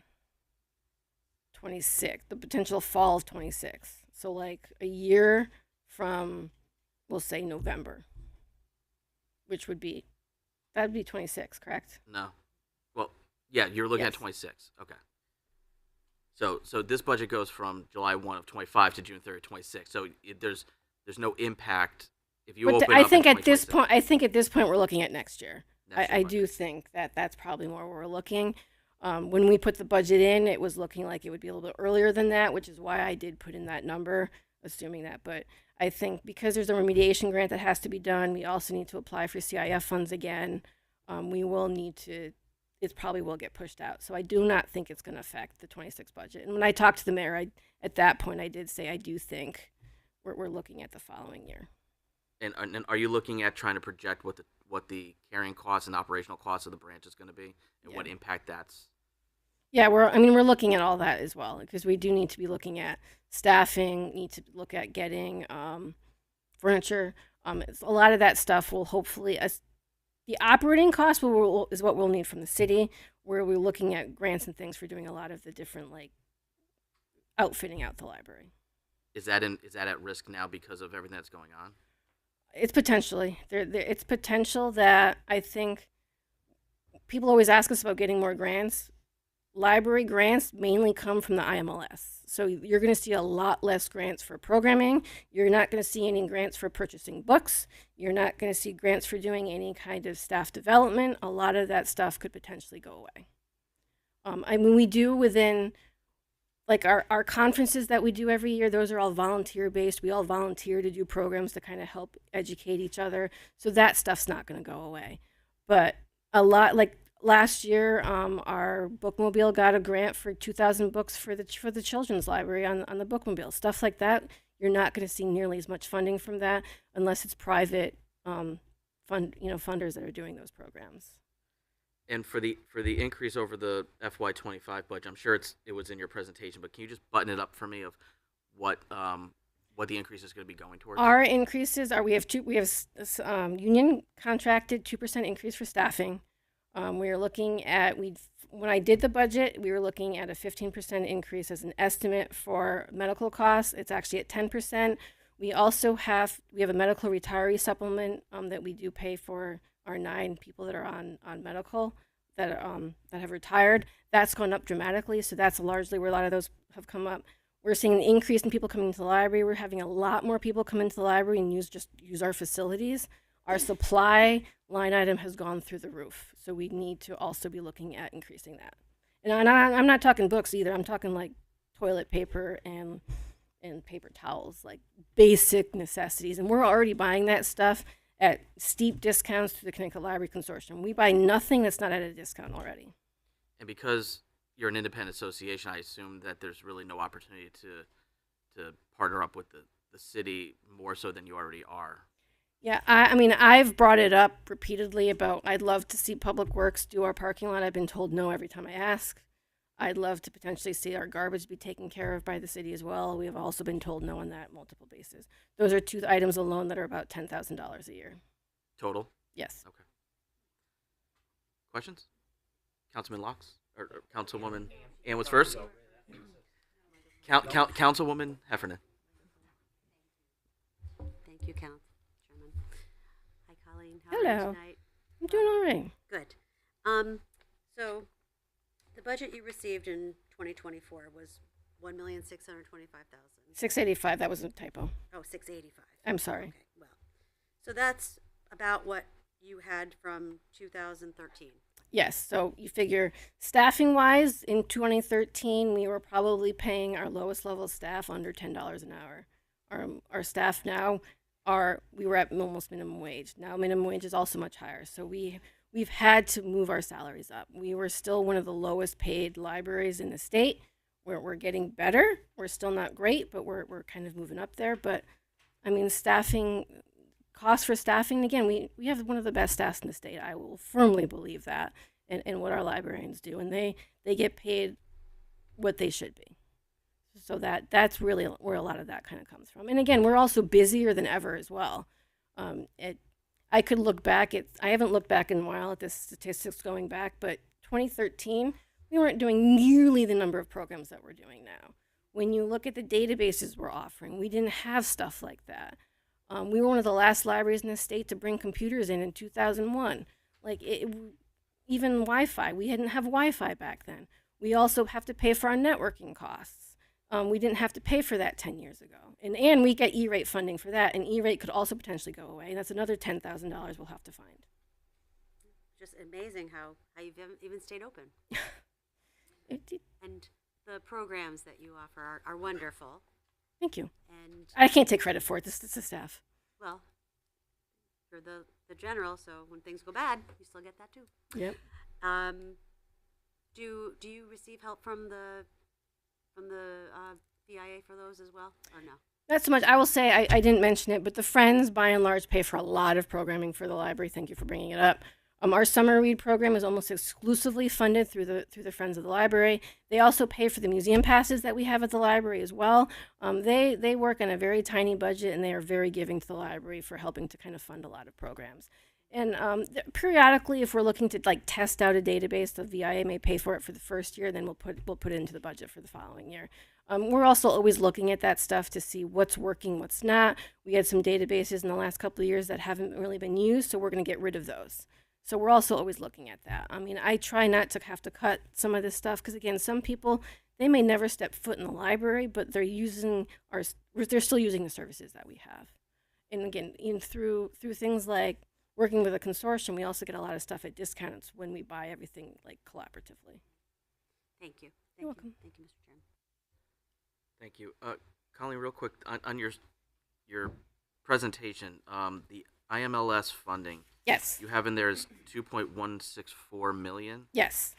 26, the potential fall of 26. So like a year from, we'll say November, which would be, that'd be 26, correct?
No. Well, yeah, you're looking at
Yes.
26. Okay. So this budget goes from July 1 of 25 to June 30 of 26. So there's no impact if you
But
open
I
up in
think at this
2026.
point, we're looking at next year.
Next
I
year
do
budget.
think that's probably more where we're looking. When we put the budget in, it was looking like it would be a little bit earlier than that, which is why I did put in that number, assuming that. But I think because there's a remediation grant that has to be done, we also need to apply for CIF funds again. We will need to, it probably will get pushed out. So I do not think it's going to affect the 26 budget. And when I talked to the mayor, at that point, I did say I do think we're looking at the following year.
And are you looking at trying to project what the carrying costs and operational costs of the branch is going to be and what impact that's?
Yeah, we're looking at all that as well because we do need to be looking at staffing, need to look at getting furniture. A lot of that stuff will hopefully, the operating cost is what we'll need from the city, where we're looking at grants and things for doing a lot of the different like outfitting out the library.
Is that at risk now because of everything that's going on?
It's potentially it's potential that I think people always ask us about getting more grants. Library grants mainly come from the IMLS. So you're going to see a lot less grants for programming. You're not going to see any grants for purchasing books. You're not going to see grants for doing any kind of staff development. A lot of that stuff could potentially go away. I mean, we do within, like our conferences that we do every year, those are all volunteer based. We all volunteer to do programs to kind of help educate each other. So that stuff's not going to go away. But a lot, like last year, our bookmobile got a grant for 2,000 books for the children's library on the bookmobile. Stuff like that, you're not going to see nearly as much funding from that unless it's private funders that are doing those programs.
And for the increase over the FY25 budget, I'm sure it was in your presentation, but can you just button it up for me of what the increase is going to be going towards?
Our increases are we have union contracted 2% increase for staffing. We are looking at when I did the budget, we were looking at a 15% increase as an estimate for medical costs. It's actually at 10%. We also have a medical retiree supplement that we do pay for our 9 people that are on medical that have retired. That's gone up dramatically, so that's largely where a lot of those have come up. We're seeing an increase in people coming to the library. We're having a lot more people come into the library and use our facilities. Our supply line item has gone through the roof, so we need to also be looking at increasing that. And I'm not talking books either. I'm talking like toilet paper and paper towels, like basic necessities. And we're already buying that stuff at steep discounts through the Connecticut Library Consortium. We buy nothing that's not at a discount already.
And because you're an independent association, I assume that there's really no opportunity to partner up with the city more so than you already are.
Yeah, I mean, I've brought it up repeatedly about I'd love to see Public Works do our parking lot. I've been told no every time I ask. I'd love to potentially see our garbage be taken care of by the city as well. We have also been told no on that multiple bases. Those are 2 items alone that are about $10,000 a year.
Total?
Yes.
Okay. Questions? Councilman Locks? Or Councilwoman Ann was first? Councilwoman Heffernan.
Thank you, Council How are you
Hello.
tonight?
I'm doing all right.
Good. So the budget you received in 2024 was 1,625,000.
685. That was a typo.
Oh, 685.
I'm sorry.
Okay, well, so that's about what you had from 2013.
Yes. So you figure staffing wise, in 2013, we were probably paying our lowest level staff under $10 an hour. Our staff now we were at almost minimum wage. Now minimum wage is also much higher. So we've had to move our salaries up. We were still one of the lowest paid libraries in the state. We're getting better. We're still not great, but we're kind of moving up there. But I mean, costs for staffing, again, we have one of the best staffs in the state. I will firmly believe that in what our librarians do. And they get paid what they should be. So that's really where a lot of that kind of comes from. And again, we're also busier than ever as well. I could look back I haven't looked back in a while at the statistics going back, but 2013, we weren't doing nearly the number of programs that we're doing now. When you look at the databases we're offering, we didn't have stuff like that. We were one of the last libraries in the state to bring computers in 2001. Even Wi-Fi, we didn't have Wi-Fi back then. We also have to pay for our networking costs. We didn't have to pay for that 10 years ago. And we get E-rate funding for that, and E-rate could also potentially go away. That's another $10,000 we'll have to find.
Just amazing how you've even stayed open. And the programs that you offer are wonderful.
Thank you.
And
I can't take credit for it. This is the staff.
well, you're the general, so when things go bad, you still get that too.
Yep.
Do you receive help from the VIA for those as well, or no?
Not so much. I will say I didn't mention it, but the Friends, by and large, pay for a lot of programming for the library. Thank you for bringing it up. Our summer read program is almost exclusively funded through the Friends of the Library. They also pay for the museum passes that we have at the library as well. They work on a very tiny budget, and they are very giving to the library for helping to kind of fund a lot of programs. And periodically, if we're looking to test out a database, the VIA may pay for it for the first year. Then we'll put it into the budget for the following year. We're also always looking at that stuff to see what's working, what's not. We had some databases in the last couple of years that haven't really been used, so we're going to get rid of those. So we're also always looking at that. I mean, I try not to have to cut some of this stuff because, again, some people, they may never step foot in the library, but they're still using the services that we have. And again, through things like working with a consortium, we also get a lot of stuff at discounts when we buy everything collaboratively.
Thank you.
You're welcome.
Thank you, Mr. Chairman.
Thank you. Colleen, real quick, on your presentation, the IMLS funding,
Yes.
you have in there is 2.164 million.
Yes.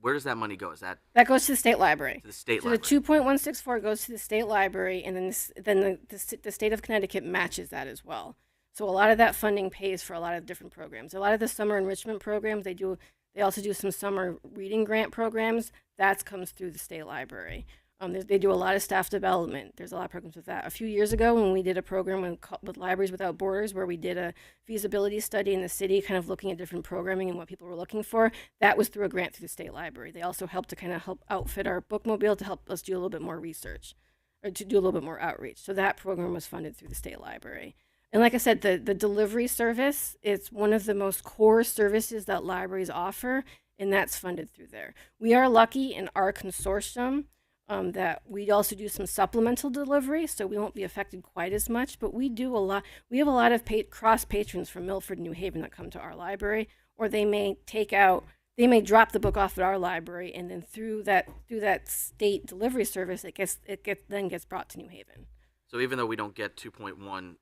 Where does that money go? Is that
That goes to the state library.
to the state
So
library?
the 2.164 goes to the state library, and then the state of Connecticut matches that as well. So a lot of that funding pays for a lot of different programs. A lot of the summer enrichment programs, they also do some summer reading grant programs. That comes through the state library. They do a lot of staff development. There's a lot of programs with that. A few years ago, when we did a program with Libraries Without Borders, where we did a feasibility study in the city, kind of looking at different programming and what people were looking for, that was through a grant through the state library. They also helped to kind of help outfit our bookmobile to help us do a little bit more research, or to do a little bit more outreach. So that program was funded through the state library. And like I said, the delivery service, it's one of the most core services that libraries offer, and that's funded through there. We are lucky in our consortium that we also do some supplemental delivery, so we won't be affected quite as much, but we do a lot. We have a lot of cross patrons from Milford, New Haven that come to our library, or they may drop the book off at our library, and then through that state delivery service, it gets brought to New Haven.
So even though we don't get $2.1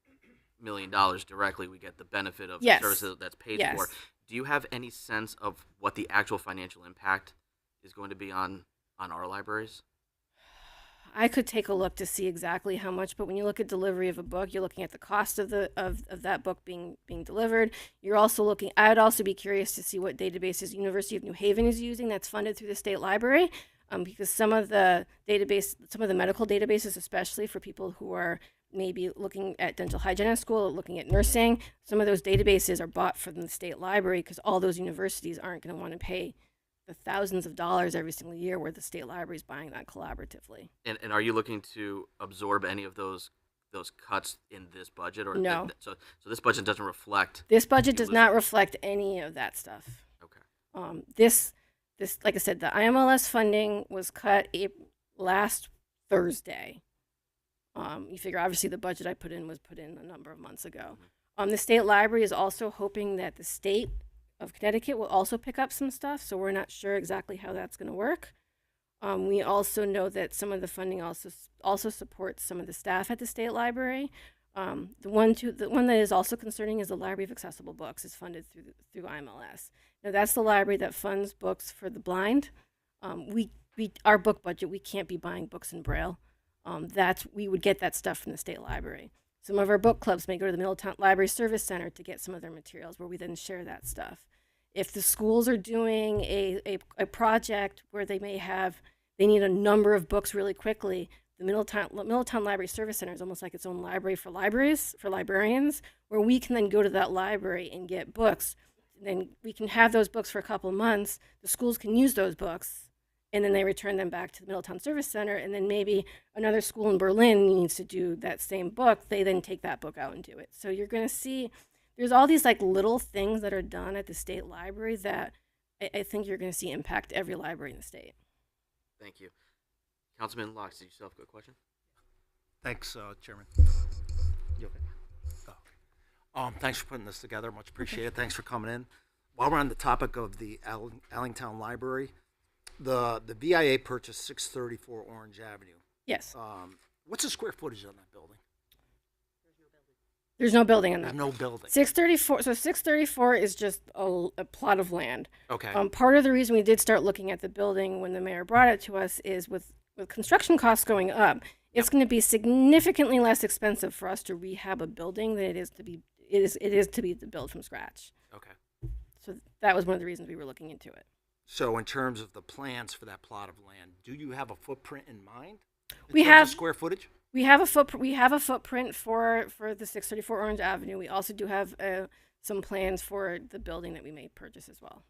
million directly, we get the benefit of
Yes.
the services that's paid
Yes.
for. Do you have any sense of what the actual financial impact is going to be on our libraries?
I could take a look to see exactly how much, but when you look at delivery of a book, you're looking at the cost of that book being delivered. You're also looking. I would also be curious to see what databases University of New Haven is using that's funded through the state library, because some of the medical databases, especially for people who are maybe looking at dental hygienist school, looking at nursing, some of those databases are bought from the state library because all those universities aren't going to want to pay the thousands of dollars every single year where the state library is buying that collaboratively.
And are you looking to absorb any of those those cuts in this budget, or
No.
so this budget doesn't reflect.
This budget
you
does
losing-
not reflect any of that stuff.
Okay.
This, like I said, the IMLS funding was cut last Thursday. You figure obviously the budget I put in was put in a number of months ago. The state library is also hoping that the state of Connecticut will also pick up some stuff, so we're not sure exactly how that's going to work. We also know that some of the funding also supports some of the staff at the state library. The one that is also concerning is the Library of Accessible Books is funded through IMLS. Now that's the library that funds books for the blind. Our book budget, we can't be buying books in Braille. We would get that stuff from the state library. Some of our book clubs may go to the Middletown Library Service Center to get some of their materials, where we then share that stuff. If the schools are doing a project where they need a number of books really quickly, the Middletown Library Service Center is almost like its own library for librarians, where we can then go to that library and get books. Then we can have those books for a couple of months. The schools can use those books, and then they return them back to the Middletown Service Center, and then maybe another school in Berlin needs to do that same book. They then take that book out and do it. So you're going to see there's all these like little things that are done at the state library that I think you're going to see impact every library in the state.
Thank you. Councilman Locke, did you still have a good question?
Thanks, Chairman. You okay? Thanks for putting this together. Much appreciated. Thanks for coming in. While we're on the topic of the Allingtown Library, the VIA purchased 634 Orange Avenue.
Yes.
What's the square footage on that building?
There's no building on
There's
that.
no building.
634. So 634 is just a plot of land.
Okay.
Part of the reason we did start looking at the building when the mayor brought it to us is with construction costs going up, it's going to be significantly less expensive for us to rehab a building than it is to build from scratch.
Okay.
So that was one of the reasons we were looking into it.
So in terms of the plans for that plot of land, do you have a footprint in mind?
We
terms
have
of square footage.
We have a footprint for the 634 Orange Avenue. We also do have some plans for the building that we may purchase as well.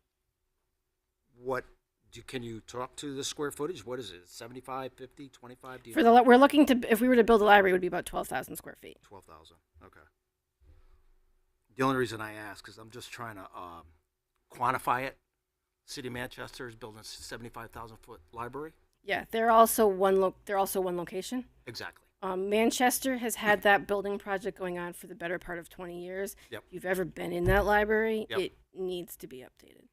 Can you talk to the square footage? What is it? 75, 50, 25?
We're looking to, if we were to build a library, it would be about 12,000 square feet.
12,000. Okay. The only reason I ask is I'm just trying to quantify it. City of Manchester is building a 75,000 foot library.
Yeah, they're also one location.
Exactly.
Manchester has had that building project going on for the better part of 20 years.
Yep.
If you've ever been in that library,
Yep.
it needs to be updated.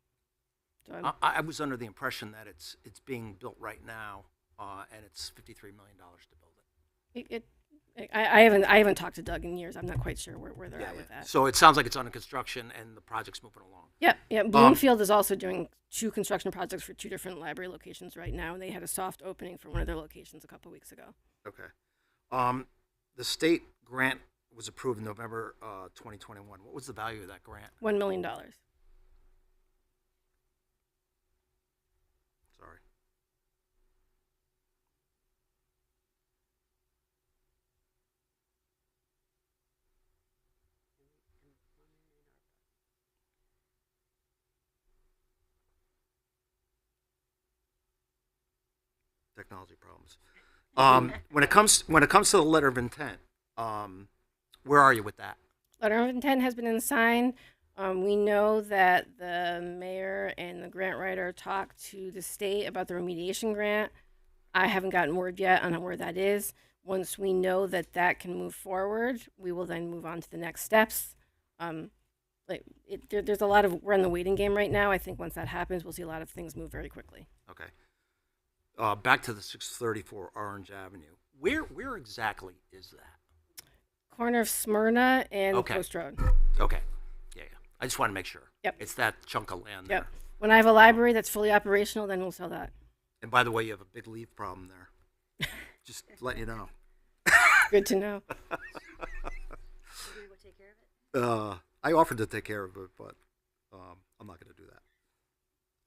So
I was under the impression that it's being built right now, and it's $53 million to build it.
I haven't talked to Doug in years. I'm not quite sure where they're at with that.
So it sounds like it's under construction and the project's moving along.
Yeah. Bloomfield is also doing 2 construction projects for 2 different library locations right now, and they had a soft opening for one of their locations a couple weeks ago.
Okay. The state grant was approved in November 2021. What was the value of that grant?
$1 million.
Sorry. Technology problems. When it comes to the letter of intent, where are you with that?
Letter of intent has been signed. We know that the mayor and the grant writer talked to the state about the remediation grant. I haven't gotten word yet on where that is. Once we know that that can move forward, we will then move on to the next steps. There's a lot of, we're in the waiting game right now. I think once that happens, we'll see a lot of things move very quickly.
Okay. Back to the 634 Orange Avenue. Where exactly is that?
Corner of Smyrna and
Okay.
Post Road.
Okay. Yeah. I just want to make sure.
Yep.
It's that chunk of land
Yep.
there.
When I have a library that's fully operational, then we'll sell that.
And by the way, you have a big leaf problem there. Just letting you know.
Good to know.
I offered to take care of it, but I'm not going to do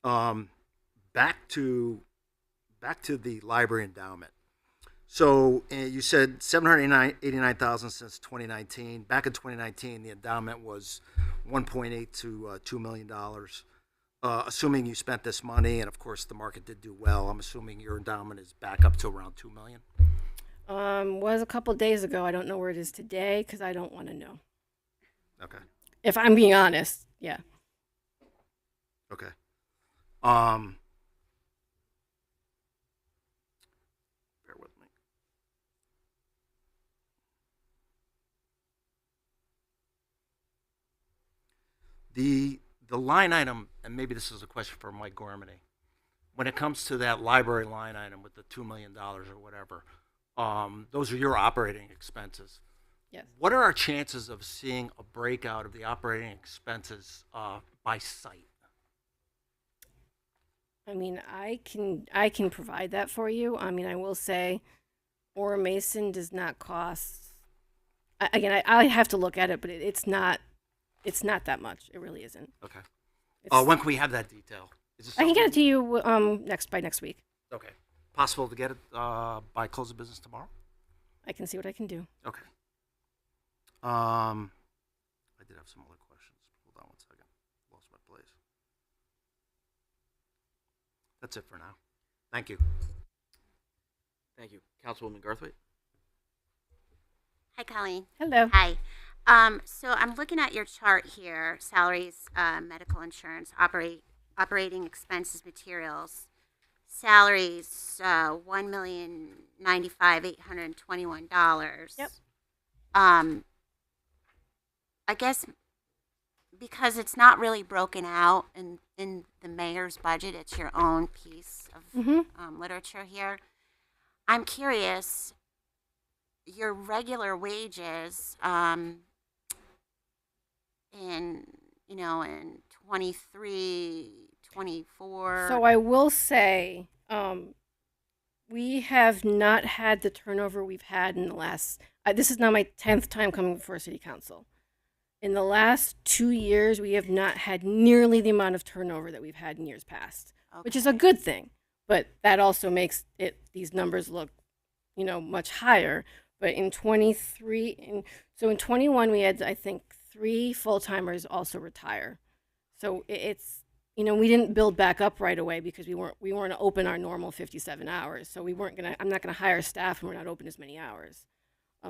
that. Back to the library endowment. So you said $789,000 since 2019. Back in 2019, the endowment was 1.8 to $2 million. Assuming you spent this money, and of course the market did do well, I'm assuming your endowment is back up to around $2 million.
Was a couple days ago. I don't know where it is today because I don't want to know.
Okay.
If I'm being honest, yeah.
Okay. Bear with me. The line item, and maybe this is a question for Mike Gormany. When it comes to that library line item with the $2 million or whatever, those are your operating expenses.
Yes.
What are our chances of seeing a breakout of the operating expenses by site?
I mean, I can provide that for you. I mean, I will say, Ora Mason does not cost. Again, I have to look at it, but it's not that much. It really isn't.
Okay.
It's-
When can we have that detail? Is this
I can get it
something-
to you by next week.
Okay. Possible to get it by close of business tomorrow?
I can see what I can do.
Okay. I did have some other questions. Hold on one second. Lost my place. That's it for now. Thank you.
Thank you. Councilwoman Garthwaite?
Hi, Colleen.
Hello.
Hi. So I'm looking at your chart here: salaries, medical insurance, operating expenses, materials. Salaries, $1,095,821.
Yep.
I guess because it's not really broken out in the mayor's budget, it's your own piece of literature here. I'm curious, your regular wages in 23, 24.
So I will say, we have not had the turnover we've had in the last. This is now my 10th time coming before City Council. In the last 2 years, we have not had nearly the amount of turnover that we've had in years past, which is a good thing. But that also makes these numbers look, much higher. But in 23, in 21, we had, I think, 3 full-timers also retire. So it's, we didn't build back up right away because we weren't open our normal 57 hours. So I'm not gonna hire staff and we're not open as many hours.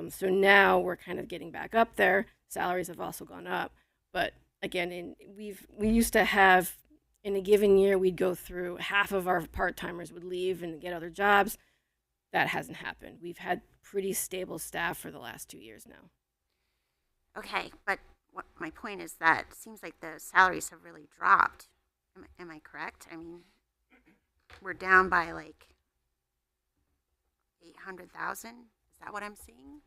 So now we're kind of getting back up there. Salaries have also gone up, but again, we used to have, in a given year, we'd go through half of our part-timers would leave and get other jobs. That hasn't happened. We've had pretty stable staff for the last 2 years now.
Okay, but my point is that it seems like the salaries have really dropped. Am I correct? I mean, we're down by like 800,000. Is that what I'm seeing?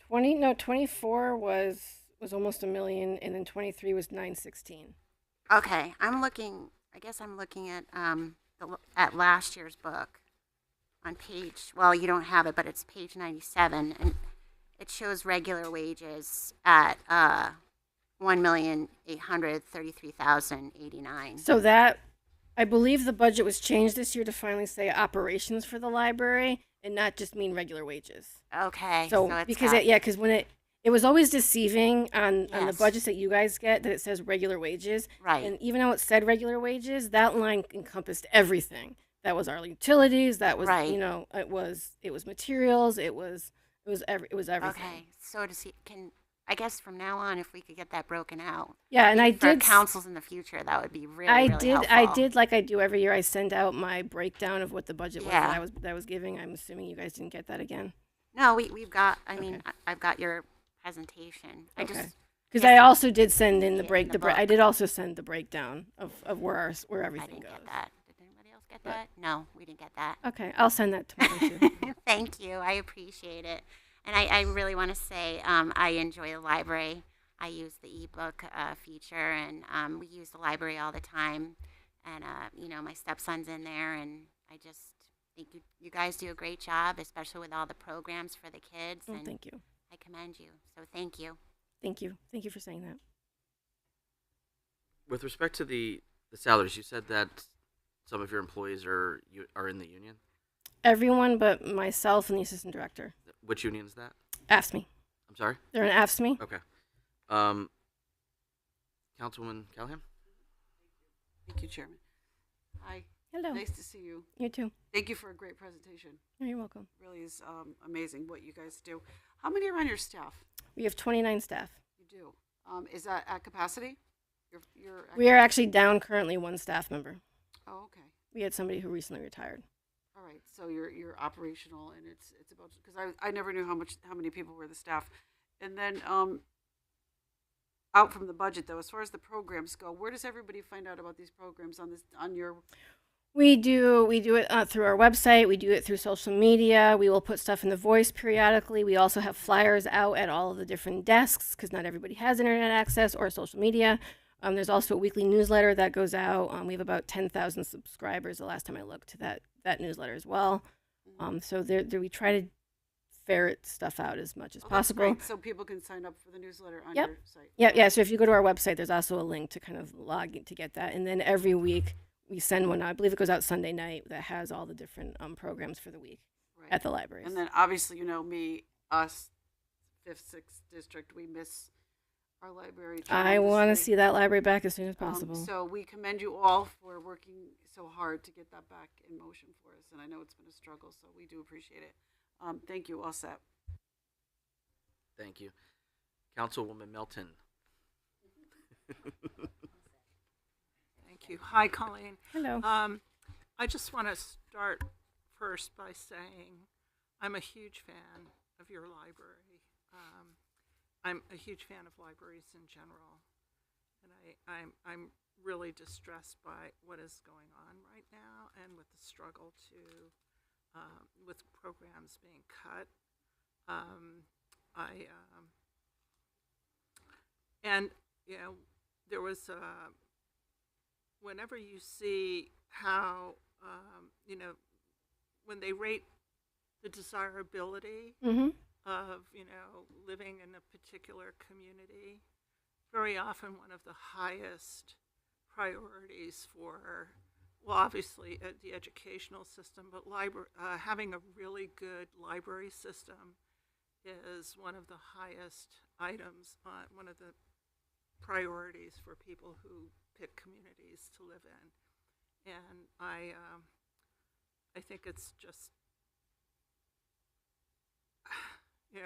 24 was almost $1 million, and then 23 was 916.
Okay, I guess I'm looking at at last year's book on page. Well, you don't have it, but it's page 97, and it shows regular wages at $1,833,089.
So that, I believe the budget was changed this year to finally say operations for the library and not just mean regular wages.
Okay,
So
it's
because
got-
because when it was always deceiving on the
Yes.
budgets that you guys get that it says regular wages.
Right.
And even though it said regular wages, that line encompassed everything. That was our utilities. That was
Right.
it was materials. It was everything.
Okay, so I guess from now on, if we could get that broken out.
Yeah, and I
for
did
councils in the future, that would be really,
I
really
did
helpful.
like I do every year. I send out my breakdown of what the budget was
Yeah.
that I was giving. I'm assuming you guys didn't get that again.
No, we've got. I mean,
Okay.
I've got your presentation. I
Okay.
just
Because
Yes,
I also did send in
see
the
it
break.
in the
I
book.
did also send the breakdown of where
I
everything
didn't
goes.
get that. Did anybody else get
But-
that? No, we didn't get that.
Okay, I'll send that tomorrow too.
Thank you. I appreciate it. And I really want to say I enjoy the library. I use the ebook feature, and we use the library all the time. And, my stepson's in there, and I just think you guys do a great job, especially with all the programs for the kids.
Oh,
And
thank you.
I commend you. So thank you.
Thank you. Thank you for saying that.
With respect to the salaries, you said that some of your employees are in the union.
Everyone but myself and the assistant director.
Which union is that?
AFSCME.
I'm sorry?
They're an AFSCME.
Okay. Councilwoman Callahan?
Thank you, Chairman. Hi.
Hello.
Nice to see you.
You too.
Thank you for a great presentation.
You're welcome.
Really is amazing what you guys do. How many are on your staff?
We have 29 staff.
You do. Is that at capacity? You're at
We are actually down currently one staff member.
Oh, okay.
We had somebody who recently retired.
All right. So you're operational, and it's about because I never knew how many people were the staff, and then out from the budget though, as far as the programs go, where does everybody find out about these programs on your?
We do it through our website. We do it through social media. We will put stuff in the Voice periodically. We also have flyers out at all of the different desks because not everybody has internet access or social media. There's also a weekly newsletter that goes out. We have about 10,000 subscribers the last time I looked to that newsletter as well. So we try to ferret stuff out as much as possible.
Great. So people can sign up for the newsletter on
Yep.
your site.
Yeah. So if you go to our website, there's also a link to kind of log in to get that. And then every week we send one out. I believe it goes out Sunday night that has all the different programs for the week
Right.
at the libraries.
And then obviously, us, 5th, 6th district, we miss our library.
I want to
tremendously.
see that library back as soon as possible.
So we commend you all for working so hard to get that back in motion for us. And I know it's been a struggle, so we do appreciate it. Thank you. All set.
Thank you. Councilwoman Melton.
Thank you. Hi, Colleen.
Hello.
I just want to start first by saying I'm a huge fan of your library. I'm a huge fan of libraries in general, and I'm really distressed by what is going on right now and with the struggle with programs being cut. And there was whenever you see how when they rate the desirability
Mm-hmm.
of living in a particular community, very often one of the highest priorities for, well, obviously the educational system, but having a really good library system is one of the highest items on one of the priorities for people who pick communities to live in. And I think it's just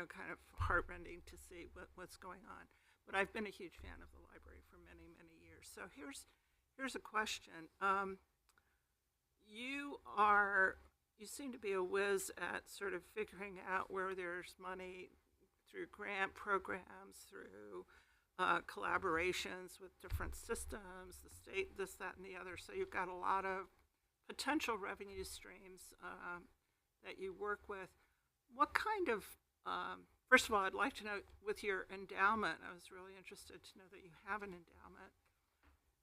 kind of heartrending to see what's going on. But I've been a huge fan of the library for many, many years. So here's a question. You seem to be a whiz at sort of figuring out where there's money through grant programs, through collaborations with different systems, the state, this, that, and the other. So you've got a lot of potential revenue streams that you work with. What kind of, first of all, I'd like to know with your endowment, I was really interested to know that you have an endowment.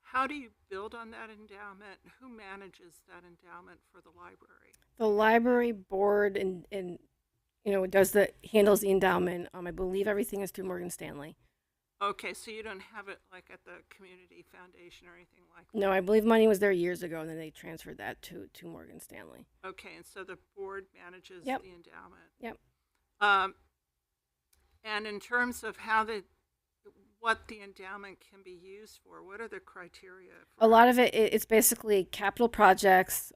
How do you build on that endowment? Who manages that endowment for the library?
The library board and handles the endowment. I believe everything is through Morgan Stanley.
Okay, so you don't have it like at the community foundation or anything like that?
No, I believe money was there years ago, and then they transferred that to Morgan Stanley.
Okay, and so the board manages
Yep.
the endowment.
Yep.
And in terms of what the endowment can be used for, what are the criteria?
A lot of it's basically capital projects.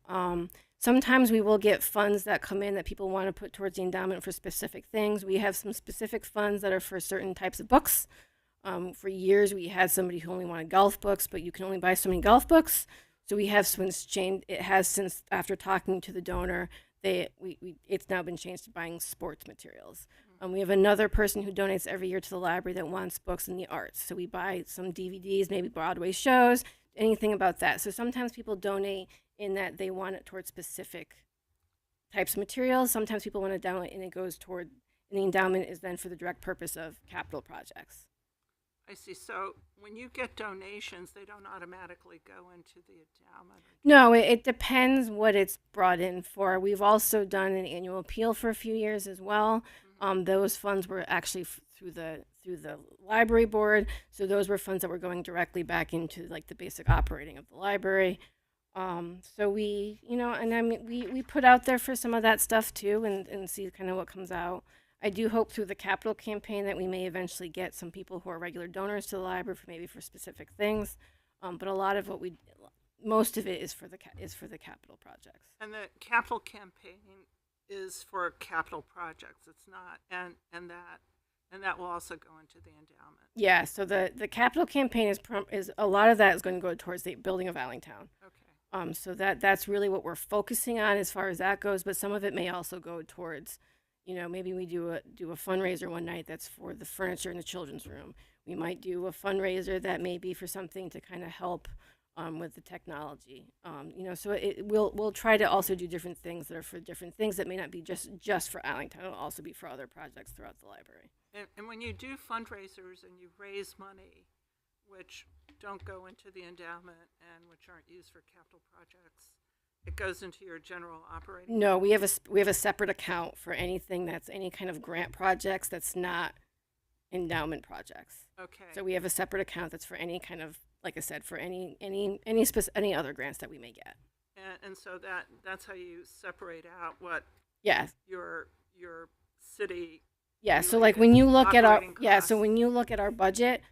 Sometimes we will get funds that come in that people want to put towards the endowment for specific things. We have some specific funds that are for certain types of books. For years, we had somebody who only wanted golf books, but you can only buy so many golf books. So we have changed. It has since after talking to the donor, it's now been changed to buying sports materials. We have another person who donates every year to the library that wants books in the arts. So we buy some DVDs, maybe Broadway shows, anything about that. So sometimes people donate in that they want it towards specific types of materials. Sometimes people want to donate and it goes toward, and the endowment is then for the direct purpose of capital projects.
I see. So when you get donations, they don't automatically go into the endowment?
No, it depends what it's brought in for. We've also done an annual appeal for a few years as well. Those funds were actually through the library board. So those were funds that were going directly back into like the basic operating of the library. So we put out there for some of that stuff too and see kind of what comes out. I do hope through the capital campaign that we may eventually get some people who are regular donors to the library for maybe for specific things. But a lot of what most of it is for the capital projects.
And the capital campaign is for capital projects. It's not, and that will also go into the endowment.
Yeah, so the capital campaign is a lot of that is going to go towards the building of Allentown.
Okay.
So that's really what we're focusing on as far as that goes. But some of it may also go towards, maybe we do a fundraiser one night that's for the furniture in the children's room. We might do a fundraiser that may be for something to kind of help with the technology. So we'll try to also do different things that are for different things that may not be just for Allentown. It'll also be for other projects throughout the library.
And when you do fundraisers and you raise money, which don't go into the endowment and which aren't used for capital projects, it goes into your general operating.
No, we have a separate account for anything that's any kind of grant projects that's not endowment projects.
Okay.
So we have a separate account that's for any kind of, like I said, for any other grants that we may get.
And so that's how you separate out what
Yeah.
your city.
Yeah. So like when you look at
operating costs.
so when you look at our budget,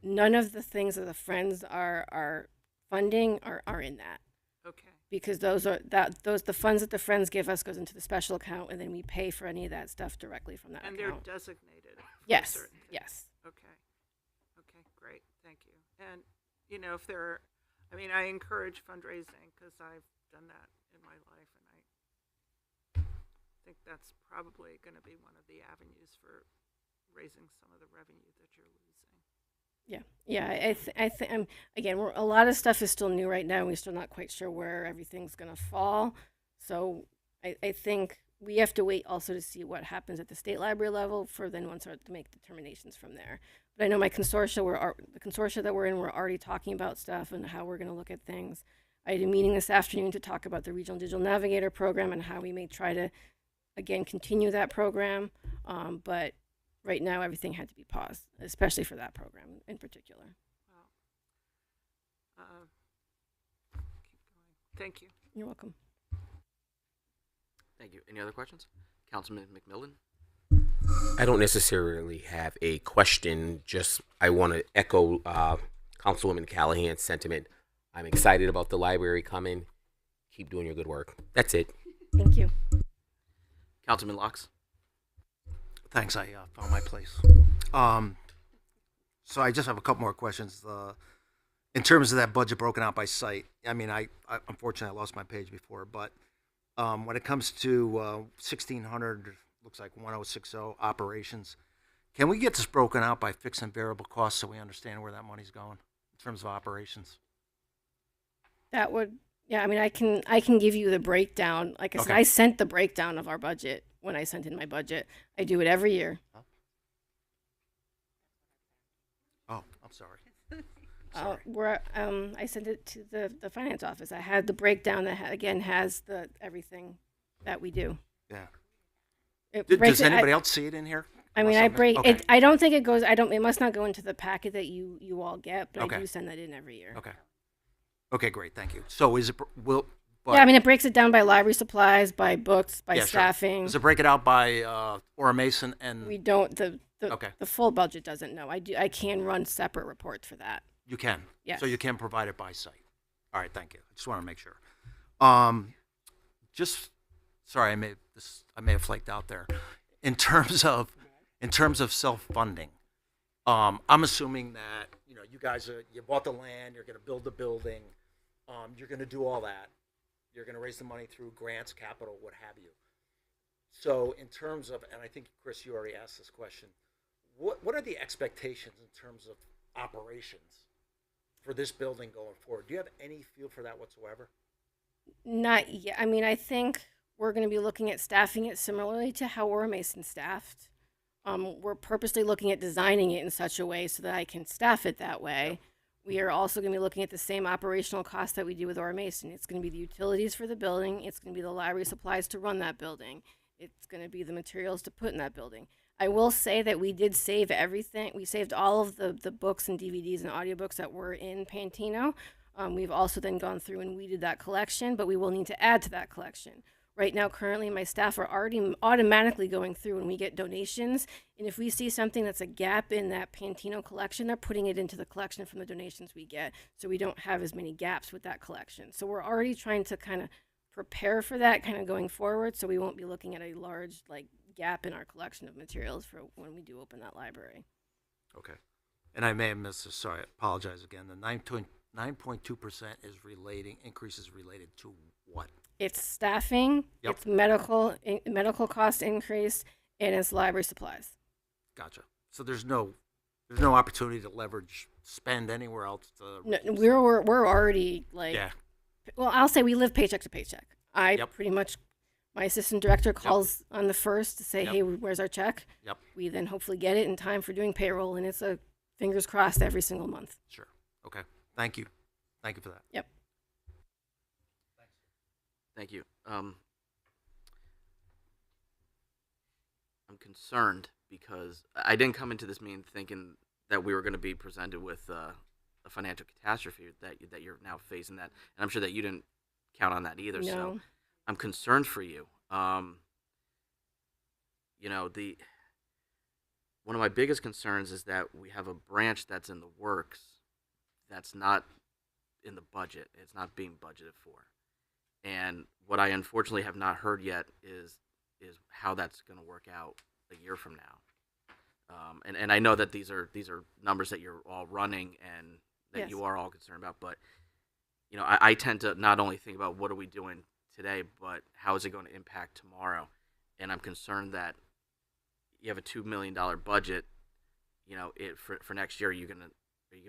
none of the things that the Friends are funding are in that.
Okay.
Because the funds that the Friends give us goes into the special account, and then we pay for any of that stuff directly from that
And
account.
they're designated. For
Yes.
certain things.
Yes.
Okay. Okay, great. Thank you. And, if there, I encourage fundraising because I've done that in my life, and I think that's probably going to be one of the avenues for raising some of the revenue that you're losing.
Yeah. I think again, a lot of stuff is still new right now. We're still not quite sure where everything's gonna fall. So I think we have to wait also to see what happens at the state library level for then one start to make determinations from there. But I know the consortia that we're in, we're already talking about stuff and how we're going to look at things. I had a meeting this afternoon to talk about the Regional Digital Navigator program and how we may try to, again, continue that program. But right now, everything had to be paused, especially for that program in particular.
Wow. Keep going. Thank you.
You're welcome.
Thank you. Any other questions? Councilman McMillan?
I don't necessarily have a question. Just I want to echo Councilwoman Callahan's sentiment. I'm excited about the library coming. Keep doing your good work. That's it.
Thank you.
Councilman Locks?
Thanks, I found my place. So I just have a couple more questions. In terms of that budget broken out by site, I unfortunately I lost my page before, but when it comes to 1,600, looks like 1060 operations, can we get this broken out by fixed and variable costs so we understand where that money's going in terms of operations?
That would, yeah. I can give you the breakdown. Like I said, I sent the breakdown of our budget when I sent in my budget. I do it every year.
Oh, I'm sorry.
I sent it to the finance office. I had the breakdown that has everything that we do.
Yeah.
It
Does anybody else see it in here?
I break it. I don't think it goes. It must not go into the packet that you all get, but
Okay.
I do send that in every year.
Okay. Okay, great, thank you. So is it But,
yeah, it breaks it down by library supplies, by books, by
yeah, sure.
staffing.
Does it break it out by Ora Mason and
We don't. The
Okay.
the full budget doesn't. No, I can run separate reports for that.
You can?
Yes.
So you can provide it by site? All right, thank you. I just want to make sure. Sorry, I may have flaked out there. In terms of self-funding, I'm assuming that you guys you bought the land, you're going to build the building, you're going to do all that, you're going to raise the money through grants, capital, what have you. So in terms of, and I think Chris, you already asked this question, what are the expectations in terms of operations for this building going forward? Do you have any feel for that whatsoever?
Not yet. I think we're going to be looking at staffing it similarly to how Ora Mason staffed. We're purposely looking at designing it in such a way so that I can staff it that way. We are also going to be looking at the same operational costs that we do with Ora Mason. It's going to be the utilities for the building. It's going to be the library supplies to run that building. It's going to be the materials to put in that building. I will say that we did save everything. We saved all of the books and DVDs and audiobooks that were in Pantino. We've also then gone through and weeded that collection, but we will need to add to that collection. Right now, currently, my staff are already automatically going through when we get donations. And if we see something that's a gap in that Pantino collection, they're putting it into the collection from the donations we get. So we don't have as many gaps with that collection. So we're already trying to kind of prepare for that kind of going forward. So we won't be looking at a large gap in our collection of materials for when we do open that library.
Okay. And I may have missed this, sorry, I apologize again. The 9.2% is increases related to what?
It's staffing,
Yep.
it's medical cost increase, and it's library supplies.
Gotcha. So there's no opportunity to leverage spend anywhere else to
No,
reduce
we're already
yeah.
well, I'll say we live paycheck to paycheck.
Yep.
Pretty much, my assistant director calls on the 1st to say,
Yep.
hey, where's our check?
Yep.
We then hopefully get it in time for doing payroll, and it's a fingers crossed every single month.
Sure. Okay. Thank you. Thank you for that.
Yep.
Thank you. I'm concerned because I didn't come into this meeting thinking that we were going to be presented with a financial catastrophe that you're now facing that, and I'm sure that you didn't count on that either.
No.
So I'm concerned for you. One of my biggest concerns is that we have a branch that's in the works that's not in the budget. It's not being budgeted for. And what I unfortunately have not heard yet is how that's going to work out a year from now. And I know that these are numbers that you're all running and that
Yes.
you are all concerned about. But I tend to not only think about what are we doing today, but how is it going to impact tomorrow. And I'm concerned that you have a $2 million budget. For next year, are you going to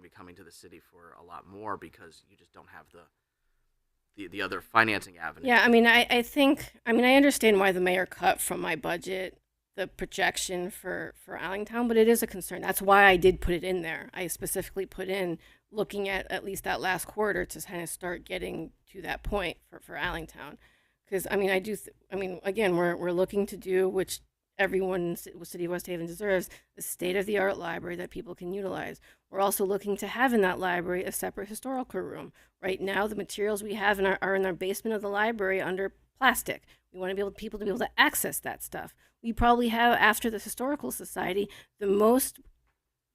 be coming to the city for a lot more because you just don't have the other financing avenue?
Yeah, I understand why the mayor cut from my budget the projection for Allentown, but it is a concern. That's why I did put it in there. I specifically put in looking at least that last quarter to kind of start getting to that point for Allentown. Because, again, we're looking to do, which everyone in the city of West Haven deserves, a state-of-the-art library that people can utilize. We're also looking to have in that library a separate historical room. Right now, the materials we have are in our basement of the library under plastic. We want to be people to be able to access that stuff. We probably have, after the Historical Society, the most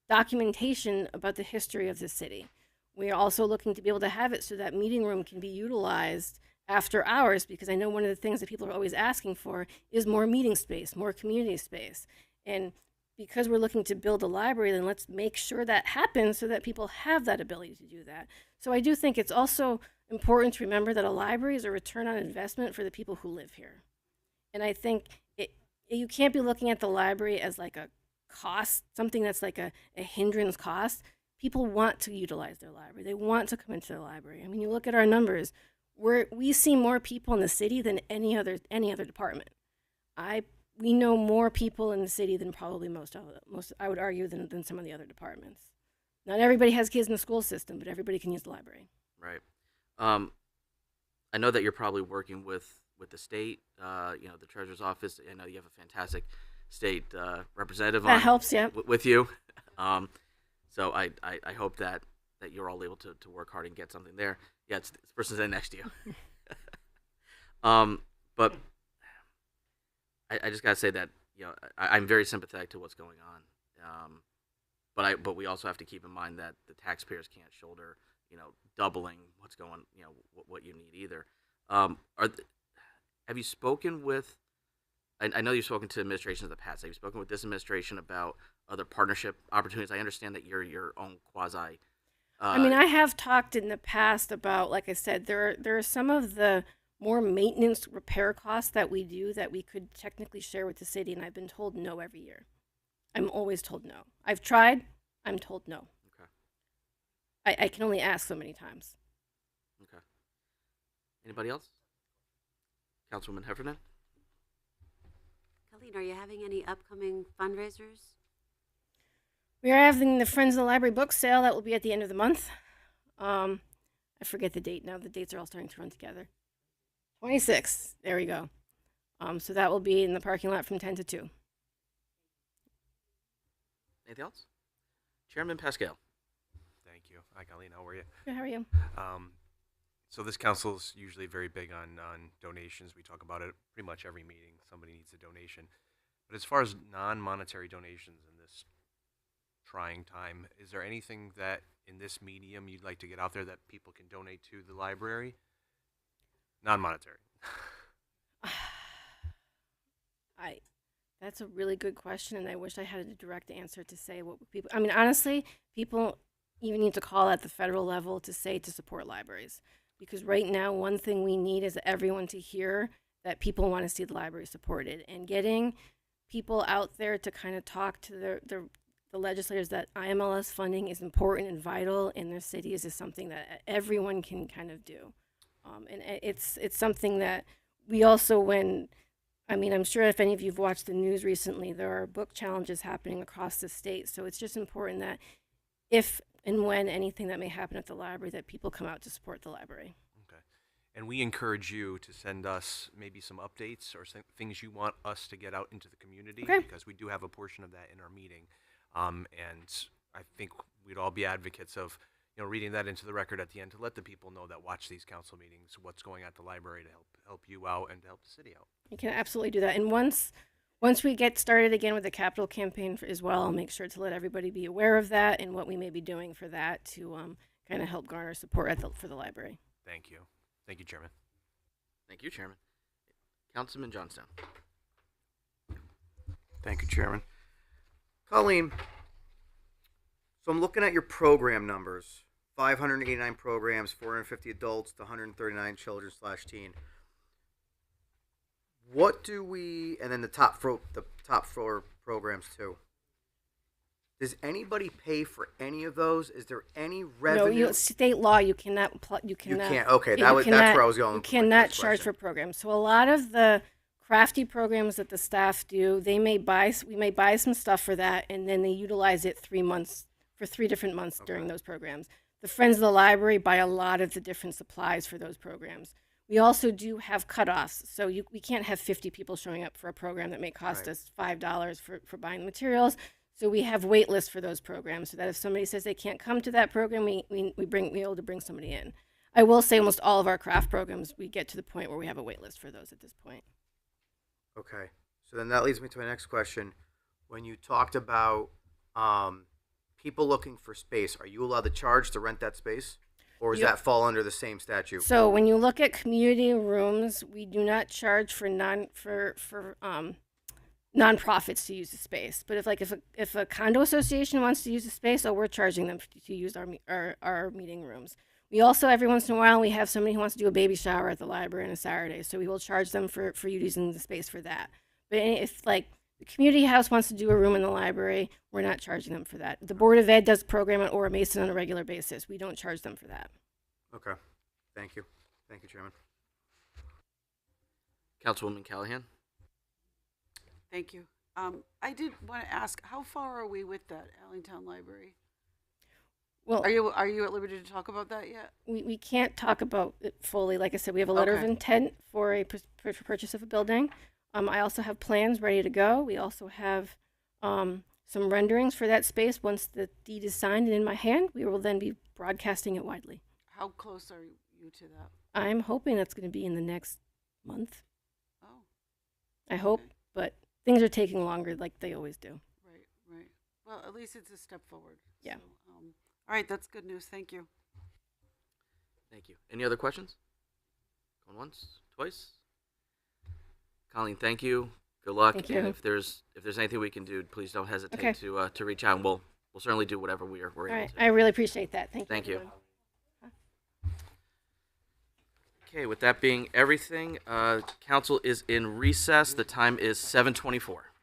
documentation about the history of the city. We are also looking to be able to have it so that meeting room can be utilized after hours, because I know one of the things that people are always asking for is more meeting space, more community space. And because we're looking to build a library, then let's make sure that happens so that people have that ability to do that. So I do think it's also important to remember that a library is a return on investment for the people who live here. And I think you can't be looking at the library as like a cost, something that's like a hindrance cost. People want to utilize their library. They want to come into the library. I mean, you look at our numbers. We see more people in the city than any other department. We know more people in the city than probably most I would argue than some of the other departments. Not everybody has kids in the school system, but everybody can use the library.
Right. I know that you're probably working with the state, the treasurer's office. I know you have a fantastic state representative
That helps, yeah.
with you. So I hope that you're all able to work hard and get something there. Yeah, it's this person's sitting next to you. But I just gotta say that I'm very sympathetic to what's going on. But we also have to keep in mind that the taxpayers can't shoulder doubling what's going what you need either. Have you spoken with? I know you've spoken to administrations in the past. Have you spoken with this administration about other partnership opportunities? I understand that you're your own quasi.
I have talked in the past about, like I said, there are some of the more maintenance repair costs that we do that we could technically share with the city, and I've been told no every year. I'm always told no. I've tried. I'm told no.
Okay.
I can only ask so many times.
Okay. Anybody else? Councilwoman Heffernan?
Colleen, are you having any upcoming fundraisers?
We are having the Friends of the Library book sale that will be at the end of the month. I forget the date now. The dates are all starting to run together. 26th. There we go. So that will be in the parking lot from 10 to 2.
Anything else? Chairman Pascal.
Thank you. Hi, Colleen. How are you?
Good, how are you?
So this council is usually very big on donations. We talk about it pretty much every meeting. Somebody needs a donation. But as far as non-monetary donations in this trying time, is there anything that in this medium you'd like to get out there that people can donate to the library? Non-monetary.
That's a really good question, and I wish I had a direct answer to say what people. I mean, honestly, people even need to call at the federal level to say to support libraries, because right now one thing we need is everyone to hear that people want to see the library supported, and getting people out there to kind of talk to the legislators that IMLS funding is important and vital in their cities is something that everyone can kind of do, and it's something that we also I'm sure if any of you've watched the news recently, there are book challenges happening across the state. So it's just important that if and when anything that may happen at the library, that people come out to support the library.
Okay. And we encourage you to send us maybe some updates or some things you want us to get out into the community,
Okay.
because we do have a portion of that in our meeting. And I think we'd all be advocates of, reading that into the record at the end to let the people know that watch these council meetings, what's going on at the library to help you out and to help the city out.
You can absolutely do that. And once we get started again with the capital campaign as well, I'll make sure to let everybody be aware of that and what we may be doing for that to kind of help garner support for the library.
Thank you. Thank you, Chairman.
Thank you, Chairman. Councilman Johnstone.
Thank you, Chairman. Colleen, so I'm looking at your program numbers. 589 programs, 450 adults to 139 children/teen. What do we, and then the top floor programs too. Does anybody pay for any of those? Is there any revenue?
No, state law, you cannot.
You can't. Okay, that's where I was going.
You cannot charge for programs. So a lot of the crafty programs that the staff do, we may buy some stuff for that, and then they utilize it 3 months for 3 different months during those programs. The Friends of the Library buy a lot of the different supplies for those programs. We also do have cutoffs, so we can't have 50 people showing up for a program that may cost us $5 for buying the materials. So we have wait lists for those programs, so that if somebody says they can't come to that program, we able to bring somebody in. I will say almost all of our craft programs, we get to the point where we have a wait list for those at this point.
Okay, so then that leads me to my next question. When you talked about people looking for space, are you allowed to charge to rent that space, or does that fall under the same statute?
So when you look at community rooms, we do not charge for nonprofits to use the space. But if a condo association wants to use the space, we're charging them to use our meeting rooms. We also, every once in a while, we have somebody who wants to do a baby shower at the library on a Saturday, so we will charge them for using the space for that. But if the community house wants to do a room in the library, we're not charging them for that. The Board of Ed does program at Ora Mason on a regular basis. We don't charge them for that.
Okay, thank you. Thank you, Chairman.
Councilwoman Callahan.
Thank you. I did want to ask, how far are we with that Allentown Library?
Well,
are you at liberty to talk about that yet?
We can't talk about it fully. Like I said, we have a letter of intent for a purchase of a building. I also have plans ready to go. We also have some renderings for that space. Once the deed is signed and in my hand, we will then be broadcasting it widely.
How close are you to that?
I'm hoping that's going to be in the next month.
Oh.
I hope, but things are taking longer like they always do.
Right. Well, at least it's a step forward.
Yeah.
So, all right, that's good news. Thank you.
Thank you. Any other questions? Going once, twice? Colleen, thank you. Good luck.
Thank you.
And if there's anything we can do, please don't hesitate to reach out, and we'll certainly do whatever we're able
All right.
to.
I really appreciate that. Thank you.
Thank you.
everyone.
Okay, with that being everything, council is in recess. The time is 7:24.